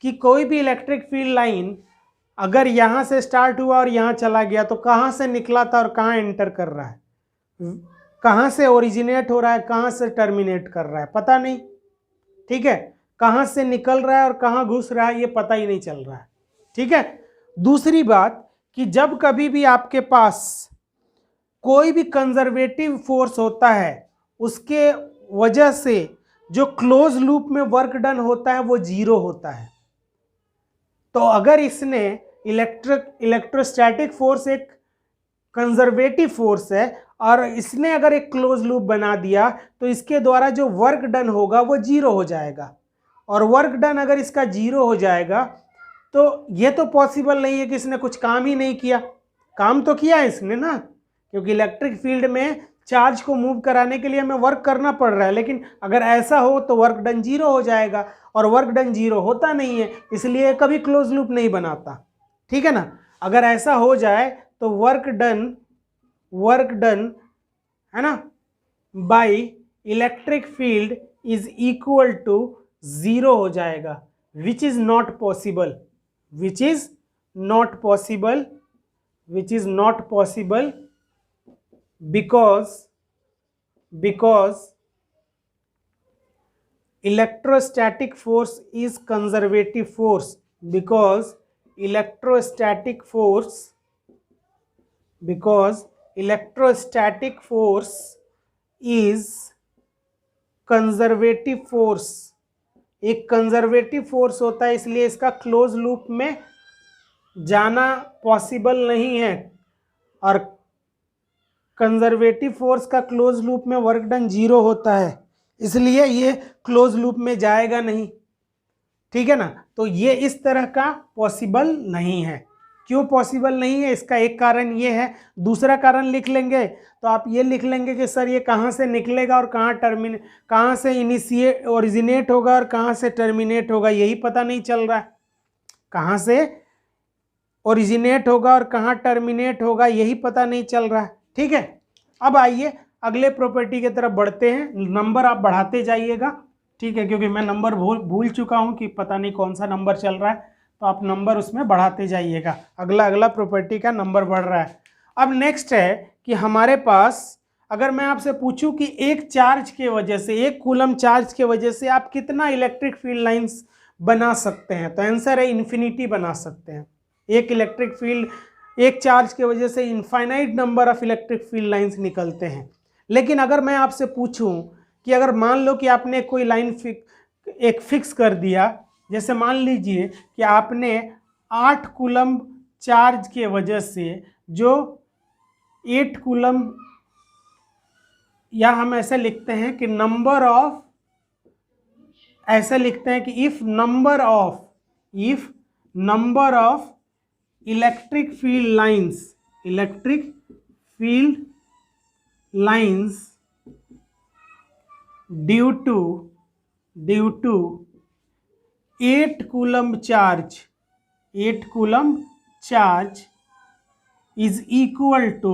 कि कोई भी इलेक्ट्रिक फील्ड लाइन अगर यहाँ से स्टार्ट हुआ और यहाँ चला गया तो कहाँ से निकला था और कहाँ एंटर कर रहा है, कहाँ से ओरिजिनेट हो रहा है, कहाँ से टर्मिनेट कर रहा है, पता नहीं, ठीक है। कहाँ से निकल रहा है और कहाँ घुस रहा है ये पता ही नहीं चल रहा है, ठीक है। दूसरी बात कि जब कभी भी आपके पास कोई भी कंजर्वेटिव फोर्स होता है उसके वजह से जो क्लोज लूप में वर्क डन होता है वो 0 होता है। तो अगर इसने इलेक्ट्रोस्टैटिक फोर्स एक कंजर्वेटिव फोर्स है और इसने अगर एक क्लोज लूप बना दिया तो इसके द्वारा जो वर्क डन होगा वो 0 हो जाएगा। और वर्क डन अगर इसका 0 हो जाएगा तो ये तो पॉसिबल नहीं है कि इसने कुछ काम ही नहीं किया। काम तो किया है इसने ना, क्योंकि इलेक्ट्रिक फील्ड में चार्ज को मूव कराने के लिए हमें वर्क करना पड़ रहा है। लेकिन अगर ऐसा हो तो वर्क डन 0 हो जाएगा, और वर्क डन 0 होता नहीं है, इसलिए कभी क्लोज लूप नहीं बनाता। ठीक है ना। अगर ऐसा हो जाए तो वर्क डन है ना by electric field is equal to 0 हो जाएगा, which is not possible, which is not possible because electrostatic force is conservative force, because electrostatic force is conservative force, एक कंजर्वेटिव फोर्स होता है, इसलिए इसका क्लोज लूप में जाना पॉसिबल नहीं है। और कंजर्वेटिव फोर्स का क्लोज लूप में वर्क डन 0 होता है, इसलिए ये क्लोज लूप में जाएगा नहीं। ठीक है ना। तो ये इस तरह का पॉसिबल नहीं है। क्यों पॉसिबल नहीं है, इसका एक कारण ये है। दूसरा कारण लिख लेंगे तो आप ये लिख लेंगे कि सर ये कहाँ से निकलेगा और कहाँ से इनिशिएट ओरिजिनेट होगा और कहाँ से टर्मिनेट होगा, यही पता नहीं चल रहा है। कहाँ से ओरिजिनेट होगा और कहाँ टर्मिनेट होगा यही पता नहीं चल रहा है। ठीक है। अब आइए अगले प्रॉपर्टी की तरफ बढ़ते हैं। नंबर आप बढ़ाते जाइएगा, ठीक है, क्योंकि मैं नंबर भूल चुका हूं कि पता नहीं कौन सा नंबर चल रहा है, तो आप नंबर उसमें बढ़ाते जाइएगा। अगला प्रॉपर्टी का नंबर बढ़ रहा है। अब नेक्स्ट है कि हमारे पास अगर मैं आपसे पूछूं कि एक चार्ज के वजह से, एक कूलम चार्ज के वजह से आप कितना इलेक्ट्रिक फील्ड लाइंस बना सकते हैं, तो आंसर है इन्फिनिटी बना सकते हैं। एक इलेक्ट्रिक फील्ड, एक चार्ज के वजह से infinite number of electric field lines निकलते हैं। लेकिन अगर मैं आपसे पूछूं कि अगर मान लो कि आपने कोई लाइन फिक्स कर दिया, जैसे मान लीजिए कि आपने 8 कूलम चार्ज के वजह से जो 8 कूलम, या हम ऐसे लिखते हैं कि ऐसे लिखते हैं कि if number of electric field lines due to 8 coulomb charge is equal to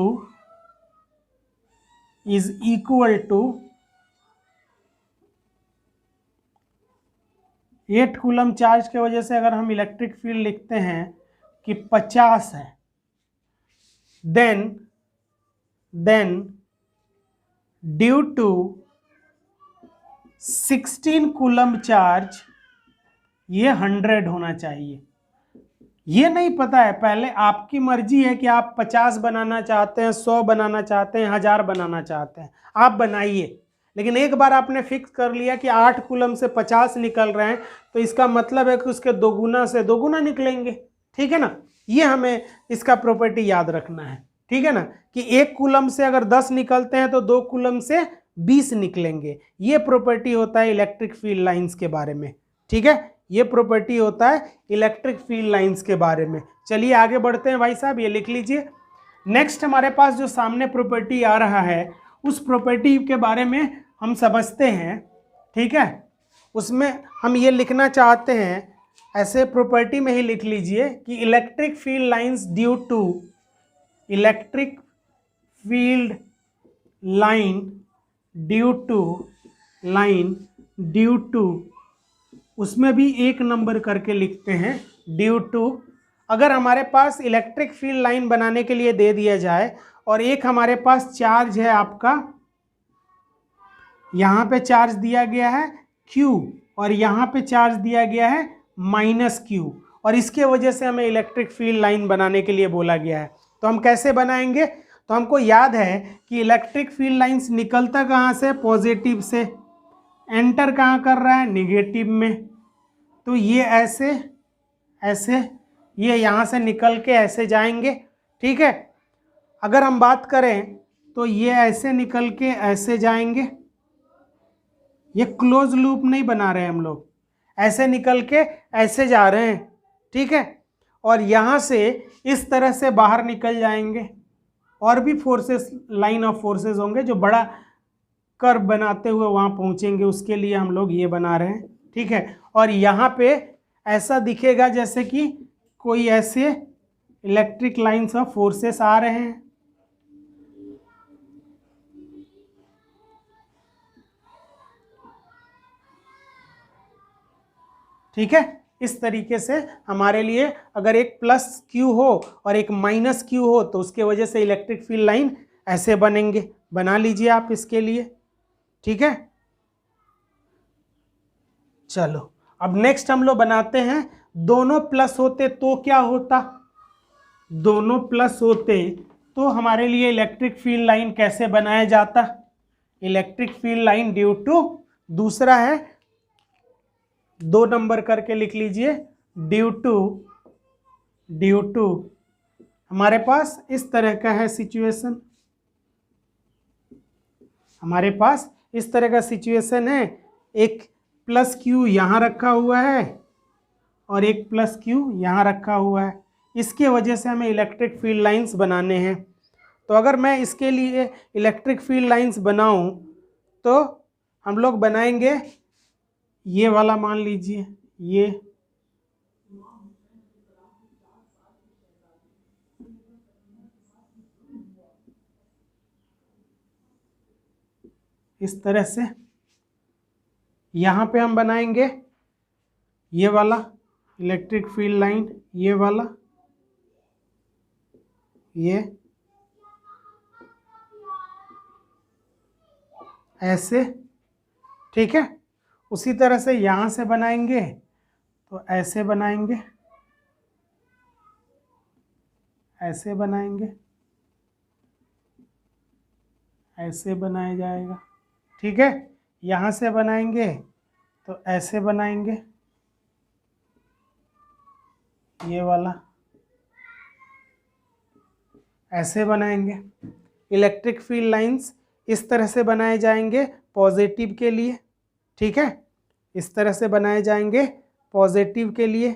8 coulomb charge के वजह से अगर हम इलेक्ट्रिक फील्ड लिखते हैं कि 50 है, then due to 16 coulomb charge ये 100 होना चाहिए। ये नहीं पता है, पहले आपकी मर्जी है कि आप 50 बनाना चाहते हैं, 100 बनाना चाहते हैं, 1000 बनाना चाहते हैं, आप बनाइए। लेकिन एक बार आपने फिक्स कर लिया कि 8 कूलम से 50 निकल रहे हैं, तो इसका मतलब है कि उसके दोगुना से दोगुना निकलेंगे। ठीक है ना। ये हमें इसका प्रॉपर्टी याद रखना है। ठीक है ना, कि 1 कूलम से अगर 10 निकलते हैं तो 2 कूलम से 20 निकलेंगे। ये प्रॉपर्टी होता है इलेक्ट्रिक फील्ड लाइंस के बारे में। ठीक है, ये प्रॉपर्टी होता है इलेक्ट्रिक फील्ड लाइंस के बारे में। चलिए आगे बढ़ते हैं भाई साहब, ये लिख लीजिए। नेक्स्ट हमारे पास जो सामने प्रॉपर्टी आ रहा है, उस प्रॉपर्टी के बारे में हम समझते हैं। ठीक है, उसमें हम ये लिखना चाहते हैं, ऐसे प्रॉपर्टी में ही लिख लीजिए कि electric field lines due to उसमें भी एक नंबर करके लिखते हैं, ड्यू टू। अगर हमारे पास इलेक्ट्रिक फील्ड लाइन बनाने के लिए दे दिया जाए और एक हमारे पास चार्ज है आपका, यहाँ पे चार्ज दिया गया है Q और यहाँ पे चार्ज दिया गया है -Q, और इसके वजह से हमें इलेक्ट्रिक फील्ड लाइन बनाने के लिए बोला गया है। तो हम कैसे बनाएंगे, तो हमको याद है कि इलेक्ट्रिक फील्ड लाइंस निकलता कहाँ से, पॉजिटिव से, एंटर कहाँ कर रहा है, निगेटिव में। तो ये ऐसे ऐसे ये यहाँ से निकल के ऐसे जाएंगे, ठीक है। अगर हम बात करें तो ये ऐसे निकल के ऐसे जाएंगे, ये क्लोज लूप नहीं बना रहे हम लोग, ऐसे निकल के ऐसे जा रहे हैं, ठीक है। और यहाँ से इस तरह से बाहर निकल जाएंगे। और भी फोर्सेस, लाइन ऑफ फोर्सेस होंगे जो बड़ा कर्व बनाते हुए वहाँ पहुँचेंगे, उसके लिए हम लोग ये बना रहे हैं, ठीक है। और यहाँ पे ऐसा दिखेगा जैसे कि कोई ऐसे इलेक्ट्रिक लाइंस ऑफ फोर्सेस आ रहे हैं, ठीक है। इस तरीके से हमारे लिए अगर एक प्लस क्यू हो और एक माइनस क्यू हो तो उसके वजह से इलेक्ट्रिक फील्ड लाइन ऐसे बनेंगे। बना लीजिए आप इसके लिए, ठीक है। चलो अब नेक्स्ट हम लोग बनाते हैं, दोनों प्लस होते तो क्या होता, दोनों प्लस होते तो हमारे लिए इलेक्ट्रिक फील्ड लाइन कैसे बनाया जाता। Electric field line due to, दूसरा है 2 नंबर करके लिख लीजिए, ड्यू टू हमारे पास इस तरह का है सिचुएशन, हमारे पास इस तरह का सिचुएशन है, एक प्लस क्यू यहाँ रखा हुआ है और एक प्लस क्यू यहाँ रखा हुआ है। इसके वजह से हमें इलेक्ट्रिक फील्ड लाइंस बनाने हैं। तो अगर मैं इसके लिए इलेक्ट्रिक फील्ड लाइंस बनाऊं तो हम लोग बनाएंगे ये वाला, मान लीजिए ये इस तरह से, यहाँ पे हम बनाएंगे ये वाला इलेक्ट्रिक फील्ड लाइन, ये वाला, ये ऐसे, ठीक है। उसी तरह से यहाँ से बनाएंगे तो ऐसे बनाएंगे, ऐसे बनाएंगे, ऐसे बनाया जाएगा, ठीक है। यहाँ से बनाएंगे तो ऐसे बनाएंगे, ये वाला ऐसे बनाएंगे। इलेक्ट्रिक फील्ड लाइंस इस तरह से बनाए जाएंगे पॉजिटिव के लिए, ठीक है। इस तरह से बनाए जाएंगे पॉजिटिव के लिए।